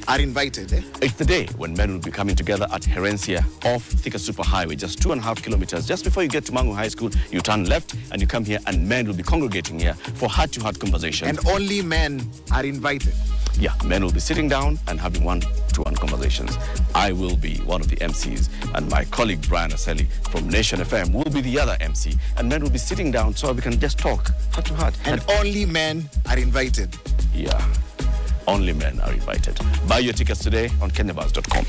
[SPEAKER 27] are invited.
[SPEAKER 26] It's the day when men will be coming together at Herencia off Thika Superhighway, just 2.5 kilometers. Just before you get to Mangu High School, you turn left and you come here, and men will be congregating here for heart-to-heart conversation.
[SPEAKER 27] And only men are invited.
[SPEAKER 26] Yeah, men will be sitting down and having one-to-one conversations. I will be one of the MCs, and my colleague Brian Aseli from Nation FM will be the other MC. And men will be sitting down so we can just talk heart-to-heart.
[SPEAKER 27] And only men are invited.
[SPEAKER 26] Yeah, only men are invited. Buy your tickets today on kenyabuzz.com.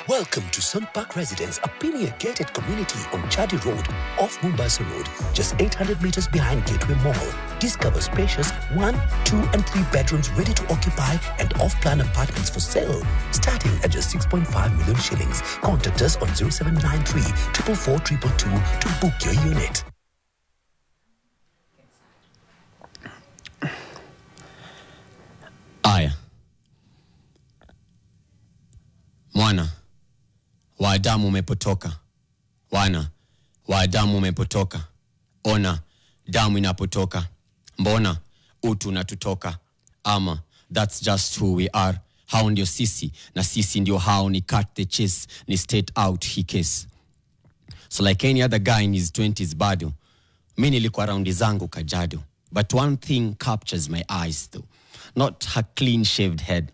[SPEAKER 14] Welcome to Sun Park Residence, a premier gated community on Chadi Road, off Mombasa Road, just 800 meters behind Gateway Mall. Discover spacious 1, 2, and 3 bedrooms ready to occupy and off-plan apartments for sale, starting at just 6.5 million shillings. Contact us on 0793 444 222 to book your unit.
[SPEAKER 28] Aya. Mwana. Waadamu umepotoka. Wana, waadamu umepotoka. Ona, damu inapotoka. Mbona, utu unatutoka. Ama, that's just who we are. Hao ndio sisi, na sisi ndio hao. Ni cut the chase, ni state out he case. So like any other guy in his 20s bado, mi nilikuwa raundi zangu Kajiado. But one thing captures my eyes though. Not her clean-shaved head,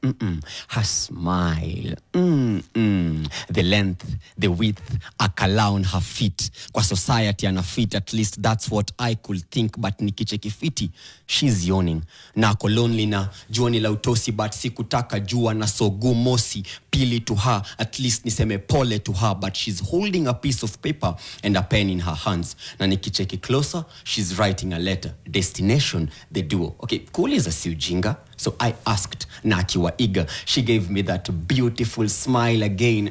[SPEAKER 28] her smile, the length, the width, a kalao on her feet. Kwa society ana fit, at least that's what I could think, but nikicheki fiti, she's yawning. Na ako lonely na juani la utosi, but sikutaka jua na sogu mosi. Pili to her, at least niseme pole to her, but she's holding a piece of paper and a pen in her hands. Na nikicheki closer, she's writing a letter. Destination, the duo. Okay, cool is a si ujinga. So I asked, na akiwa eager. She gave me that beautiful smile again.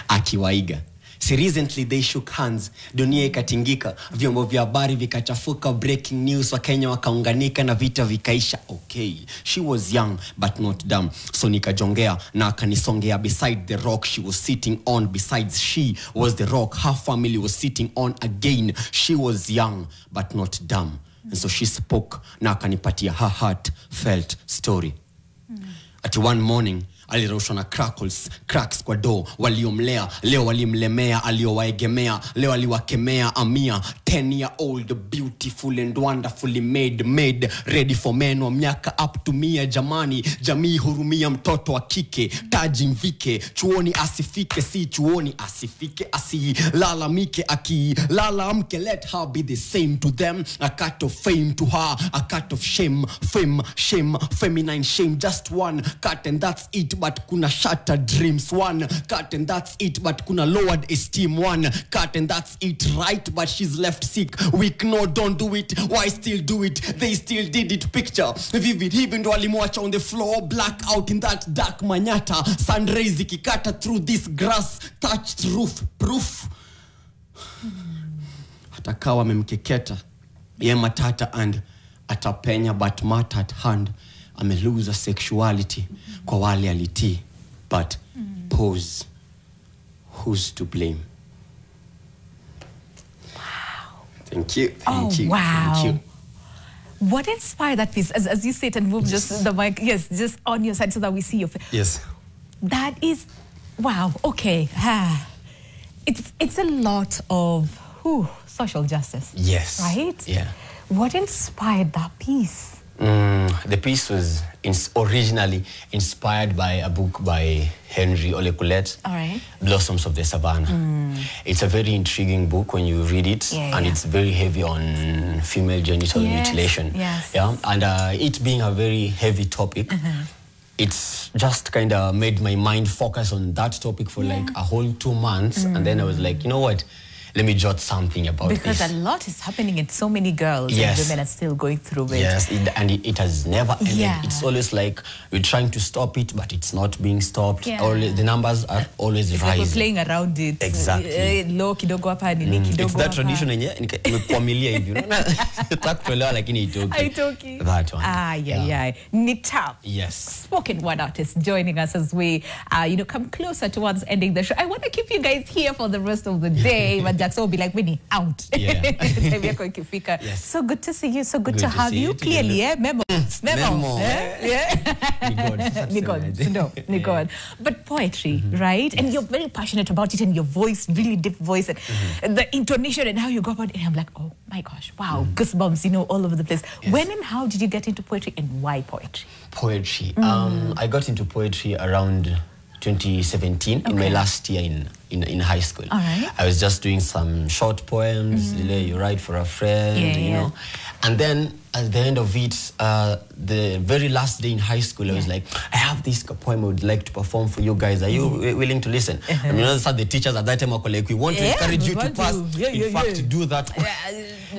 [SPEAKER 28] Akiwa eager. See, recently they shook hands. Dunia ikatingika. Vyombo vya habari vikachafuka. Breaking news. Wakenya wakaunganika na vita vikaisha. Okay. She was young but not dumb. So nikajongea na akanisongea beside the rock she was sitting on. Besides, she was the rock her family was sitting on again. She was young but not dumb. And so she spoke na akanipatia her heartfelt story. At one morning, alirushwa na cracks kwa door. Waliomlea, leo walimlemea, aliowaegemea, leo aliwakemea Amia. 10-year-old, beautiful and wonderfully made, ready for men wa miaka up to mia. Jamani, jamii hurumia mtoto wa kike. Taji mvike, chuoni asifike, si chuoni asifike. Asilalamike, akilalamke, let her be the same to them. A cut of fame to her, a cut of shame, feminine shame. Just one cut and that's it.
[SPEAKER 1] but kuna shattered dreams. One cut and that's it, but kuna lowered esteem. One cut and that's it, right? But she's left sick, weak. No, don't do it. Why still do it? They still did it. Picture vivid, even though alimwacha on the floor, black out in that dark manyata. Sun rays ikikata through this grass touched roof. Proof atakawa memkeketa ye matata and atapenya, but mat at hand ameluza sexuality kwa wale aliti. But pause, who's to blame?
[SPEAKER 3] Wow.
[SPEAKER 1] Thank you. Thank you.
[SPEAKER 3] Wow.
[SPEAKER 1] Thank you.
[SPEAKER 3] What inspired that piece? As you sit and move just the mic, yes, just on your side so that we see your face.
[SPEAKER 1] Yes.
[SPEAKER 3] That is, wow, okay. It's a lot of social justice.
[SPEAKER 1] Yes.
[SPEAKER 3] Right?
[SPEAKER 1] Yeah.
[SPEAKER 3] What inspired that piece?
[SPEAKER 1] The piece was originally inspired by a book by Henry Olekulet,
[SPEAKER 3] All right.
[SPEAKER 1] Blossoms of the Savannah. It's a very intriguing book when you read it, and it's very heavy on female genital mutilation.
[SPEAKER 3] Yes.
[SPEAKER 1] Yeah, and it being a very heavy topic, it's just kind of made my mind focus on that topic for like a whole 2 months, and then I was like, you know what? Let me jot something about
[SPEAKER 3] because
[SPEAKER 1] this.
[SPEAKER 3] a lot is happening and so many girls and women are still going through it.
[SPEAKER 1] Yes, it has never ended.
[SPEAKER 3] Yeah.
[SPEAKER 1] It's always like we're trying to stop it, but it's not being stopped.
[SPEAKER 3] Yeah.
[SPEAKER 1] The numbers are always
[SPEAKER 3] It's
[SPEAKER 1] rising.
[SPEAKER 3] like we're playing around it.
[SPEAKER 1] Exactly.
[SPEAKER 3] Low kidogo hapa, nini kidogo
[SPEAKER 1] It's that
[SPEAKER 3] hapa.
[SPEAKER 1] tradition yenye nimekwamilia hivi. Nataka kuelewa lakini itoki.
[SPEAKER 3] Haitoki.
[SPEAKER 1] That one.
[SPEAKER 3] Yeah. Nitap.
[SPEAKER 1] Yes.
[SPEAKER 3] Spoken word artist joining us as we come closer towards ending the show. I want to keep you guys here for the rest of the day, but Jackson will be like, Winnie, out.
[SPEAKER 1] Yes.
[SPEAKER 3] So good to see you. So good to
[SPEAKER 1] to
[SPEAKER 3] have
[SPEAKER 1] see
[SPEAKER 3] you.
[SPEAKER 1] you
[SPEAKER 3] Clearly, Memo.
[SPEAKER 1] Memo.
[SPEAKER 3] Nigon. But poetry, right? And you're very passionate about it, and your voice, really deep voice, and the intonation and how you go about it. And I'm like, oh my gosh, wow, goosebumps, all over the place. Yes. When and how did you get into poetry, and why poetry?
[SPEAKER 1] Poetry. I got into poetry around 2017 in my last year in high school.
[SPEAKER 3] All right.
[SPEAKER 1] I was just doing some short poems, you write for a friend, you know. And then at the end of it, the very last day in high school, I was like, I have this poem I would like to perform for you guys. Are you willing to listen? And the teachers at that time were like, we want to encourage you to pass. In fact, do that.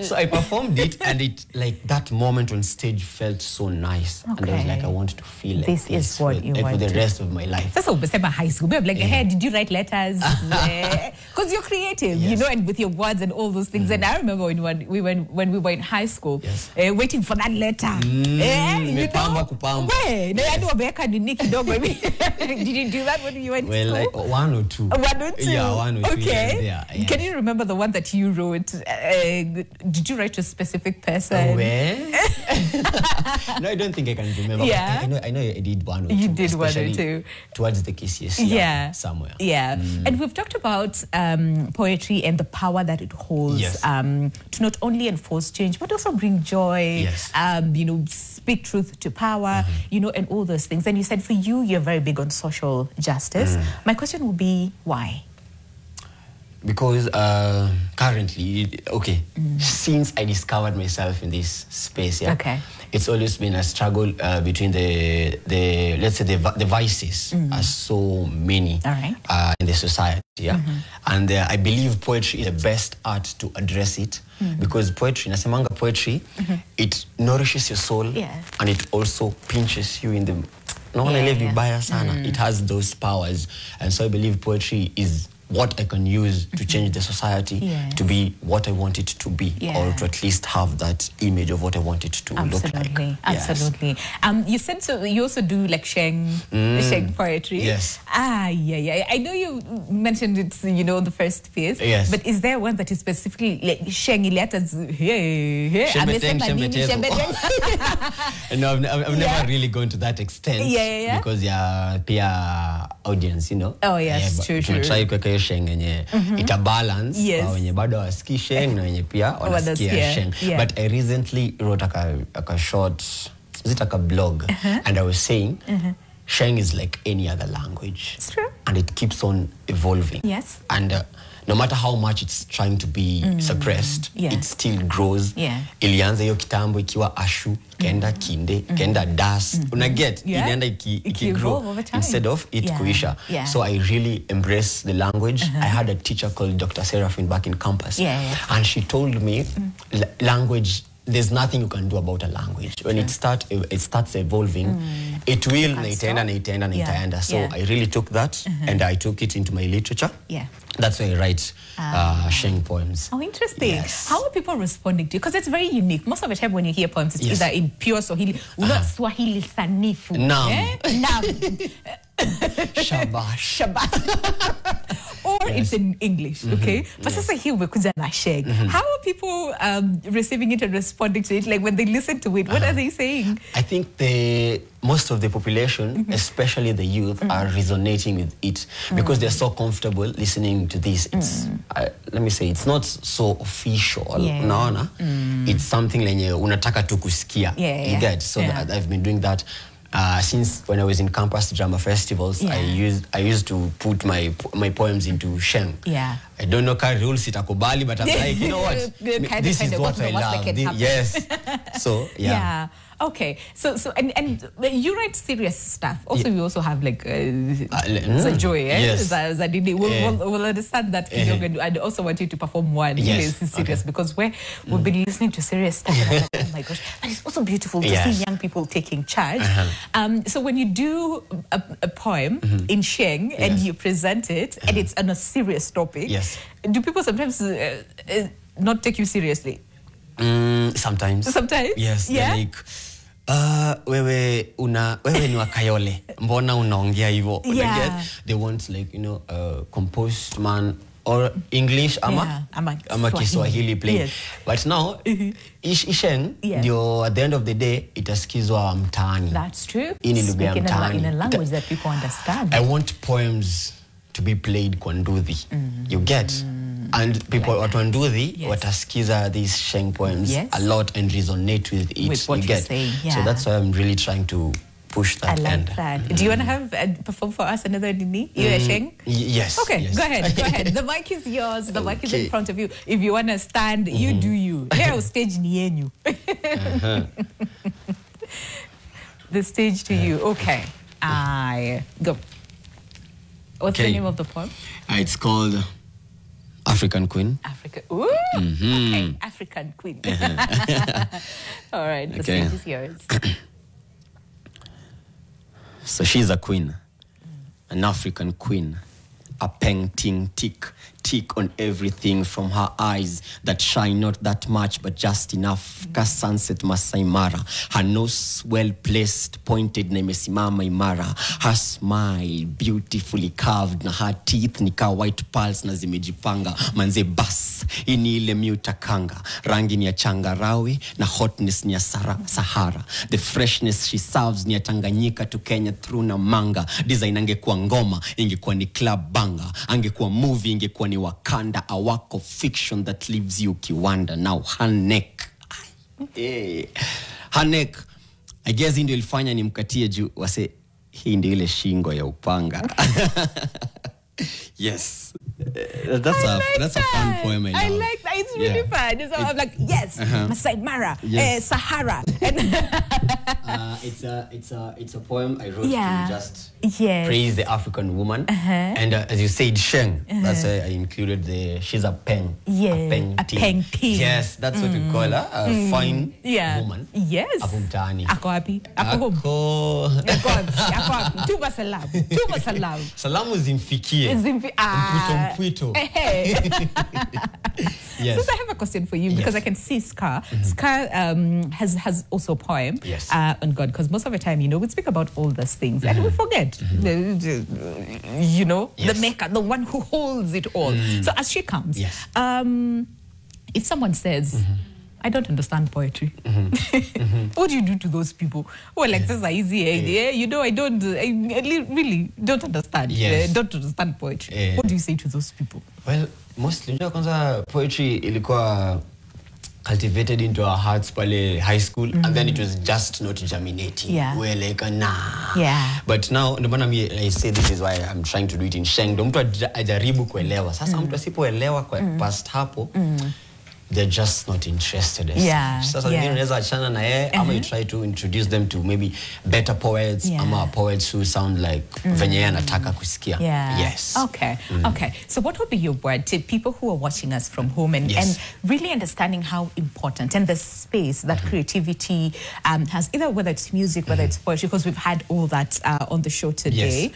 [SPEAKER 1] So I performed it, and it that moment on stage felt so nice. And I was like, I want to feel like
[SPEAKER 3] this is what you want
[SPEAKER 1] for the rest of my life.
[SPEAKER 3] That's what high school. Maybe like, hey, did you write letters? Because you're creative, and with your words and all those things. And I remember when we were in high school, waiting for that letter. Did you do that when you went to school?
[SPEAKER 1] Like 1 or 2.
[SPEAKER 3] 1 or 2?
[SPEAKER 1] Yeah, 1 or 2.
[SPEAKER 3] Okay.
[SPEAKER 1] Yeah.
[SPEAKER 3] Can you remember the one that you wrote? Did you write to a specific person?
[SPEAKER 1] No, I don't think I can remember.
[SPEAKER 3] Yeah.
[SPEAKER 1] I know I did 1 or 2.
[SPEAKER 3] You did 1 or 2.
[SPEAKER 1] Towards the KCSE. Somewhere.
[SPEAKER 3] Yeah. And we've talked about poetry and the power that it holds to not only enforce change, but also bring joy, speak truth to power, and all those things. And you said for you, you're very big on social justice. My question would be, why?
[SPEAKER 1] Because currently, since I discovered myself in this space, it's always been a struggle between let's say the vices are so many in the society, and I believe poetry is the best art to address it, because nasemanga poetry, it nourishes your soul, and it also pinches you in the it has those powers, and so I believe poetry is what I can use to change the society to be what I want it to be, or to at least have that image of what I want it to look like.
[SPEAKER 3] Absolutely. You said so. You also do like sheng poetry.
[SPEAKER 1] Yes.
[SPEAKER 3] I know you mentioned it, the first piece.
[SPEAKER 1] Yes.
[SPEAKER 3] But is there one that is specifically like sheng letters?
[SPEAKER 1] No, I've never really gone to that extent. Because peer audience,
[SPEAKER 3] Oh yes, true.
[SPEAKER 1] Try sheng yenye ita balance wenye bado wasikii sheng na wenye pia wanasikia sheng. But I recently wrote a short blog, and I was saying Sheng is like any other language.
[SPEAKER 3] It's true.
[SPEAKER 1] And it keeps on evolving.
[SPEAKER 3] Yes.
[SPEAKER 1] And no matter how much it's trying to be suppressed, it still grows. Ilianza hiyo kitambo ikiwa ashu, kenda kinde, kenda das. Unaget, inaenda ikigrow instead of it kuisha. So I really embrace the language. I had a teacher called Dr. Seraphine back in campus. And she told me, language, there's nothing you can do about a language. When it starts evolving, it will itaenda. So I really took that and I took it into my literature. That's why I write Sheng poems.
[SPEAKER 3] Oh, interesting. How are people responding to you? Because it's very unique. Most of the time when you hear poems, it's either in pure Swahili, not Swahili sanifu.
[SPEAKER 1] Shabash.
[SPEAKER 3] Or it's in English, okay? But sasa here umekuja na Sheng. How are people receiving it and responding to it? Like when they listen to it, what are they saying?
[SPEAKER 1] I think most of the population, especially the youth, are resonating with it because they're so comfortable listening to this. It's let me say, it's not so official. Unaona? It's something lenye unataka tu kusikia. You get? So I've been doing that. Since when I was in campus drama festivals, I used to put my poems into Sheng. I don't know how rules itakubali, but I'm like, you know what? This is what I love. Yes. So
[SPEAKER 3] Okay. So and you write serious stuff. Also, we also have like Zajoy.
[SPEAKER 1] Yes.
[SPEAKER 3] Zadidi. We'll understand that. I also want you to perform one. Yes. Serious because we've been listening to serious stuff. And I'm like, oh my gosh! But it's also beautiful to see young people taking charge. So when you do a poem in Sheng and you present it and it's on a serious topic, do people sometimes not take you seriously?
[SPEAKER 1] Sometimes. Yes. Like, wewe ni wakayole. Mbona unaongea hivyo? They want like, composed man or English ama Kiswahili plain. But now, Sheng, at the end of the day, itasikizwa mtaani.
[SPEAKER 3] That's true.
[SPEAKER 1] Speaking
[SPEAKER 3] in a language that people understand.
[SPEAKER 1] I want poems to be played kwa Nduthi. You get? And people at Nduthi watasikiza these Sheng poems a lot and resonate with it.
[SPEAKER 3] With what you're saying.
[SPEAKER 1] So that's why I'm really trying to push that end.
[SPEAKER 3] That. Do you want to perform for us another Dini? You Sheng?
[SPEAKER 1] Yes.
[SPEAKER 3] Okay,
[SPEAKER 1] yes.
[SPEAKER 3] Go ahead. The mic is yours. The mic is in front of you. If you want to stand, you do you. Leo stage ni yenyu. The stage to you. Okay. Go. What's the name of the poem?
[SPEAKER 1] It's called African Queen.
[SPEAKER 3] Ooh. Okay, African Queen. All right, the stage is yours.
[SPEAKER 1] So she's a queen, an African queen, a painting tick on everything from her eyes that shine not that much but just enough. Ka sunset Masai Mara, her nose well placed, pointed na imesimama imara, her smile beautifully carved na her teeth nika white pearls na zimejipanga. Manze bas, ini ile miutakanga, rangi ni ya changarawe na hotness ni ya Sahara. The freshness she serves ni ya Tanganyika to Kenya through na manga. Design angekuwa ngoma, ingekuwa ni club banga, angekuwa movie, ingekuwa ni Wakanda, a work of fiction that leaves you kiwanda. Now her neck, her neck, I guess ndio ilifanya nimkatie juu wase hii ndio ile shingo ya upanga. Yes. That's a fun poem.
[SPEAKER 3] I like that. It's really fun. So I'm like, yes, Masai Mara, Sahara.
[SPEAKER 1] It's a poem I wrote to just praise the African woman. And as you said, Sheng. That's why I included she's a pen.
[SPEAKER 3] A pen.
[SPEAKER 1] Yes, that's what we call her. A fine woman.
[SPEAKER 3] Yes.
[SPEAKER 1] Apo mtaani.
[SPEAKER 3] Ako wapi? Ako home. Tuma salam.
[SPEAKER 1] Salamu zimfikie. Mpwito. Yes.
[SPEAKER 3] So I have a question for you because I can see Scar. Scar has also a poem on God, because most of the time, we speak about all those things and we forget, the maker, the one who holds it all. So as she comes, if someone says, I don't understand poetry. What do you do to those people? Well, like, this is easy. I really don't understand. Don't understand poetry. What do you say to those people?
[SPEAKER 1] Well, mostly, kwanza poetry ilikuwa cultivated into our hearts pale high school, and then it was just not germinating. We're like, nah. But now, I say this is why I'm trying to do it in Sheng. Mtu ajaribu kuelewa. Sasa mtu asipoelewa kwa past hapo, they're just not interested. Sasa unaweza achana na yeye, ama you try to introduce them to maybe better poets, ama poets who sound like venye yeye anataka kusikia. Yes.
[SPEAKER 3] Okay. Okay. So what would be your word to people who are watching us from home and really understanding how important and the space that creativity has, either whether it's music, whether it's poetry, because we've had all that on the show today.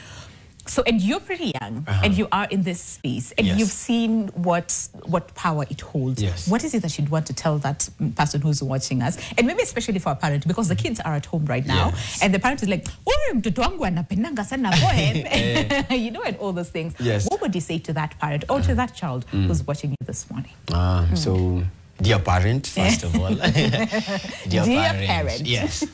[SPEAKER 3] So, and you're pretty young, and you are in this space, and you've seen what power it holds. What is it that you'd want to tell that person who's watching us, and maybe especially for a parent, because the kids are at home right now, and the parent is like, "Oh, mtoto wangu anapendanga sana poem," you know, and all those things. What would you say to that parent or to that child who's watching you this morning?
[SPEAKER 1] So, dear parent, first of all, dear parent, yes,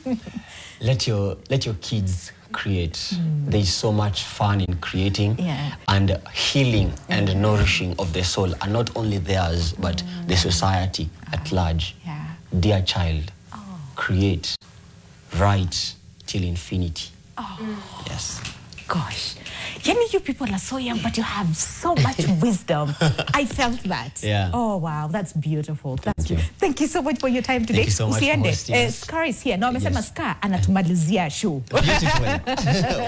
[SPEAKER 1] let your kids create. There's so much fun in creating, and healing and nourishing of the soul, and not only theirs but the society at large. Dear child, create, write till infinity. Yes.
[SPEAKER 3] Gosh, you people are so young, but you have so much wisdom. I felt that. Oh wow, that's beautiful. Thank you so much for your time today.
[SPEAKER 1] Thank you so much for hosting us.
[SPEAKER 3] Scar is here. No, amesema Scar anatumalizia show.
[SPEAKER 1] Beautiful.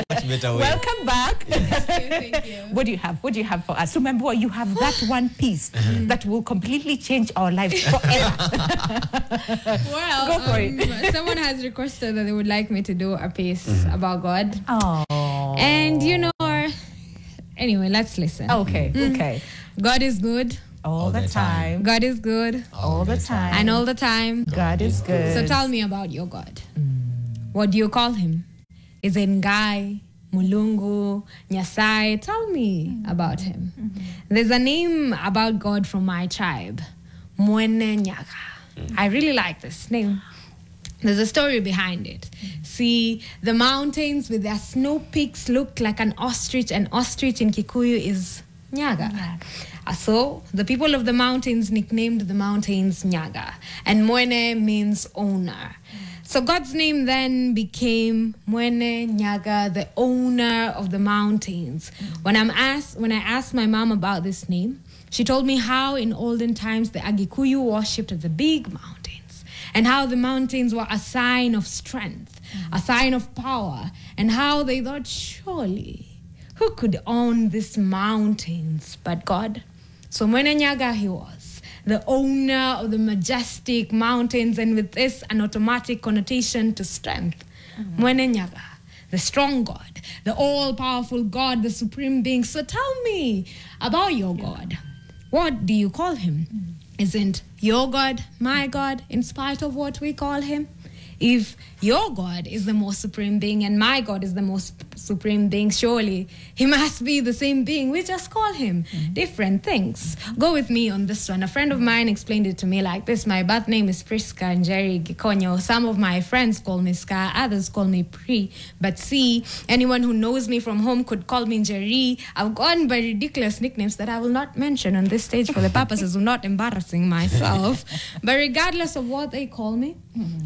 [SPEAKER 1] Much better way.
[SPEAKER 3] Welcome back.
[SPEAKER 16] Thank you.
[SPEAKER 3] What do you have? What do you have for us? Remember, you have that one piece that will completely change our lives forever.
[SPEAKER 16] Well,
[SPEAKER 3] go for it.
[SPEAKER 16] Someone has requested that they would like me to do a piece about God.
[SPEAKER 3] And
[SPEAKER 16] anyway, let's listen.
[SPEAKER 3] Okay.
[SPEAKER 16] God is good.
[SPEAKER 3] All the time.
[SPEAKER 16] God is good.
[SPEAKER 3] All the time.
[SPEAKER 16] And all the time.
[SPEAKER 3] God is good.
[SPEAKER 16] So tell me about your God. What do you call him? Is it Ngai, Mulungu, Nyasai? Tell me about him. There's a name about God from my tribe. Mwene Nyaga. I really like this name. There's a story behind it. See, the mountains with their snow peaks look like an ostrich, and ostrich in Kikuyu is Nyaga. So the people of the mountains nicknamed the mountains Nyaga, and Mwene means owner. So God's name then became Mwene Nyaga, the owner of the mountains. When I asked my mom about this name, she told me how in olden times the Agikuyu worshipped the big mountains, and how the mountains were a sign of strength, a sign of power, and how they thought, surely, who could own these mountains but God? So Mwene Nyaga he was, the owner of the majestic mountains, and with this, an automatic connotation to strength. Mwene Nyaga, the strong God, the all-powerful God, the supreme being. So tell me about your God. What do you call him? Isn't your God my God, in spite of what we call him? If your God is the most supreme being and my God is the most supreme being, surely he must be the same being. We just call him different things. Go with me on this one. A friend of mine explained it to me like this. My birth name is Priska Njeri Gikonyo. Some of my friends call me Ska, others call me Pri. But see, anyone who knows me from home could call me Njeri. I've gone by ridiculous nicknames that I will not mention on this stage for the purposes of not embarrassing myself. But regardless of what they call me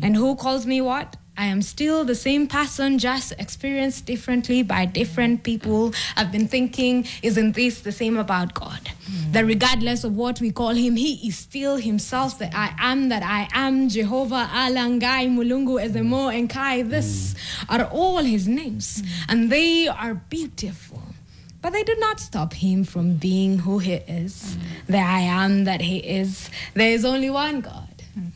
[SPEAKER 16] and who calls me what, I am still the same person, just experienced differently by different people. I've been thinking, isn't this the same about God? That regardless of what we call him, he is still himself, that I am, Jehovah, Alangai, Mulungu, Ezemo, and Kai. This are all his names, and they are beautiful. But they do not stop him from being who he is, the I am that he is. There is only one God.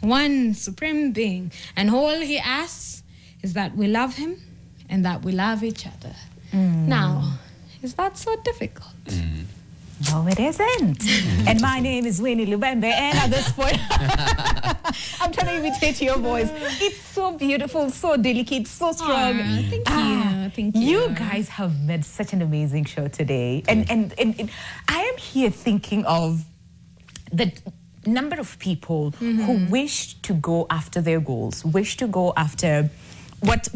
[SPEAKER 16] One supreme being, and all he asks is that we love him and that we love each other. Now, is that so difficult?
[SPEAKER 3] No, it isn't. And my name is Winnie Lubembe, and at this point, I'm trying to imitate your voice. It's so beautiful, so delicate, so strong.
[SPEAKER 16] Thank you. Thank you.
[SPEAKER 3] You guys have made such an amazing show today. And I am here thinking of the number of people who wish to go after their goals, wish to go after what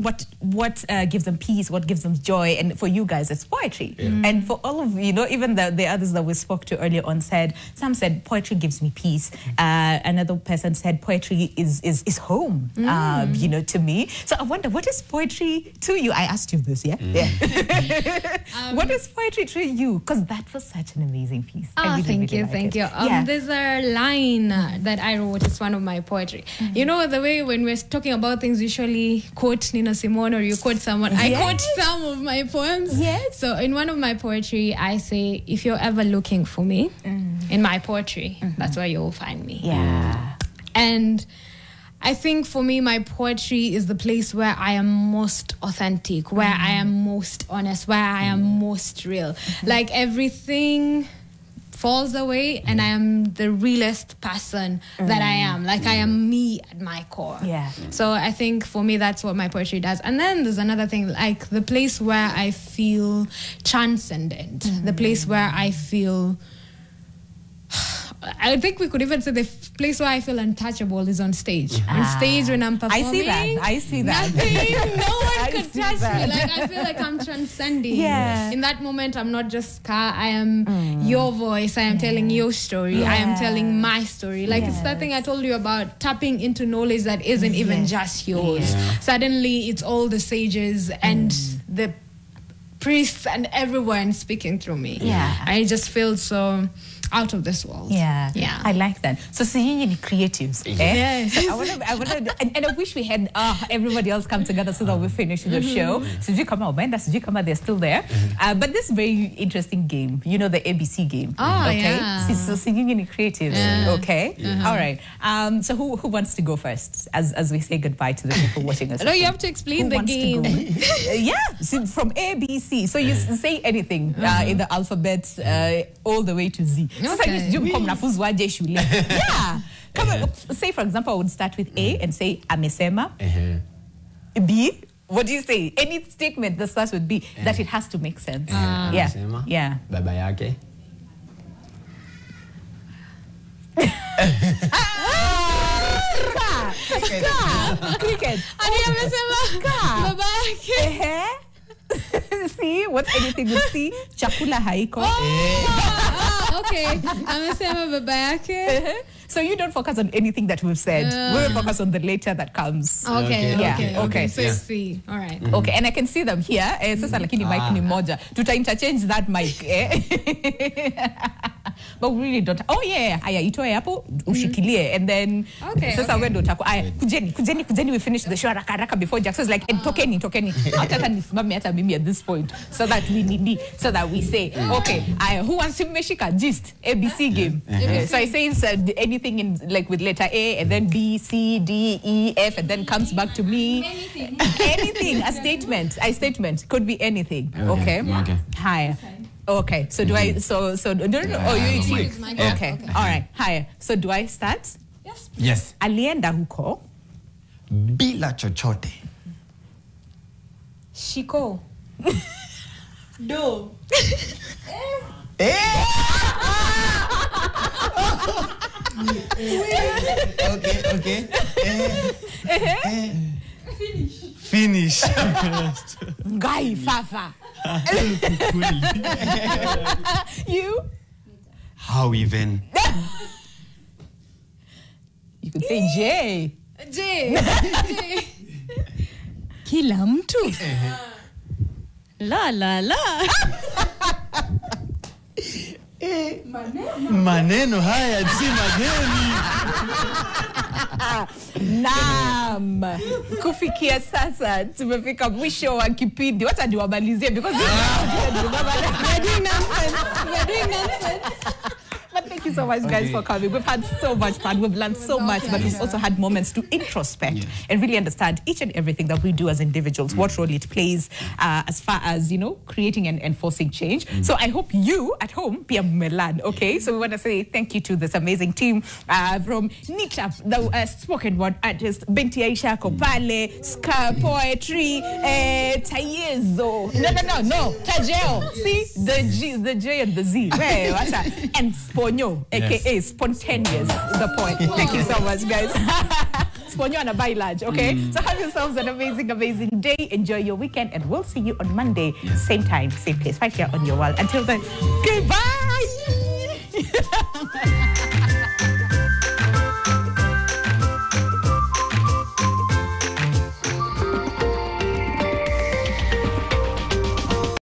[SPEAKER 3] gives them peace, what gives them joy, and for you guys it's poetry. And for all of even the others that we spoke to earlier on some said poetry gives me peace. Another person said poetry is home, to me. So I wonder, what is poetry to you? I asked you this, what is poetry to you? Because that was such an amazing piece.
[SPEAKER 16] Thank you. There's a line that I wrote. It's one of my poetry. You know the way when we're talking about things, usually quote Nina Simone or you quote someone. I quote some of my poems. So in one of my poetry, I say, if you're ever looking for me, in my poetry, that's where you'll find me. And I think for me, my poetry is the place where I am most authentic, where I am most honest, where I am most real. Like everything falls away and I am the realest person that I am. Like I am me at my core. So I think for me, that's what my poetry does. And then there's another thing, like the place where I feel transcendent, the place where I feel... I think we could even say the place where I feel untouchable is on stage. On stage when I'm performing.
[SPEAKER 3] I see that.
[SPEAKER 16] Nothing, no one could touch me. Like I feel like I'm transcending. In that moment, I'm not just Ka. I am your voice. I am telling your story. I am telling my story. Like it's that thing I told you about, tapping into knowledge that isn't even just yours. Suddenly, it's all the sages and the priests and everyone speaking through me. I just feel so out of this world.
[SPEAKER 3] I like that. So seeing in creatives. So I want to, and I wish we had everybody else come together so that we finish the show. Sujukama, they're still there. But this very interesting game, the ABC game. So singing in creatives. All right. So who wants to go first as we say goodbye to the people watching us?
[SPEAKER 16] No, you have to explain the game.
[SPEAKER 3] So from ABC. So you say anything in the alphabet all the way to Z. Say, for example, I would start with A and say, amesema. B, what do you say? Any statement that starts with B, that it has to make sense.
[SPEAKER 1] Baba yake.
[SPEAKER 3] Cricket.
[SPEAKER 16] Baba yake.
[SPEAKER 3] See, what's anything with C? Chakula haiko.
[SPEAKER 16] Okay. Amesema baba yake.
[SPEAKER 3] So you don't focus on anything that we've said. We will focus on the later that comes.
[SPEAKER 16] Okay. So it's C. All right.
[SPEAKER 3] Okay, and I can see them here. Sasa lakini mic ni moja. Tuta interchange that mic. But we really don't. Aya itoe hapo ushikilie and then sasa wewe ndo utakuwa kujeni we finish the show haraka before Jackson is like tokeni hata nisimame hata mimi at this point so that we say okay who wants to meshika gist ABC game. So I say anything in like with letter A and then B C D E F and then comes back to me. Anything a statement could be anything. Okay. Hi. Okay, so do I, so no, oh, it's you. Okay, all right, hi. So do I start?
[SPEAKER 1] Yes.
[SPEAKER 3] Alienda huko.
[SPEAKER 1] Bila chochote.
[SPEAKER 16] Shiko. Do.
[SPEAKER 1] Okay.
[SPEAKER 2] Finish.
[SPEAKER 3] Guy Fafa. You?
[SPEAKER 1] How even?
[SPEAKER 3] You could say J.
[SPEAKER 21] Kila mtu. La.
[SPEAKER 2] Maneno haya si mageni.
[SPEAKER 3] Naam. Kufikia sasa tumefika mwisho wa kipindi. Wacha niwamalizie because we're doing nonsense. But thank you so much, guys, for coming. We've had so much fun. We've learned so much, but we've also had moments to introspect and really understand each and everything that we do as individuals, what role it plays as far as, creating and enforcing change. So I hope you at home, Pia Melan, okay? So we want to say thank you to this amazing team from Nita, the spoken word artist, Binti Aisha Kopale, Ska Poetry, Tayezo. No, Tajeo. See, the J and the Z. Where, what's that? And Sponyo, aka Spontaneous, the poet. Thank you so much, guys. Ponyo and a buy large, okay? So have yourselves an amazing, amazing day. Enjoy your weekend, and we'll see you on Monday, same time, same place, right here on your wall. Until then, goodbye!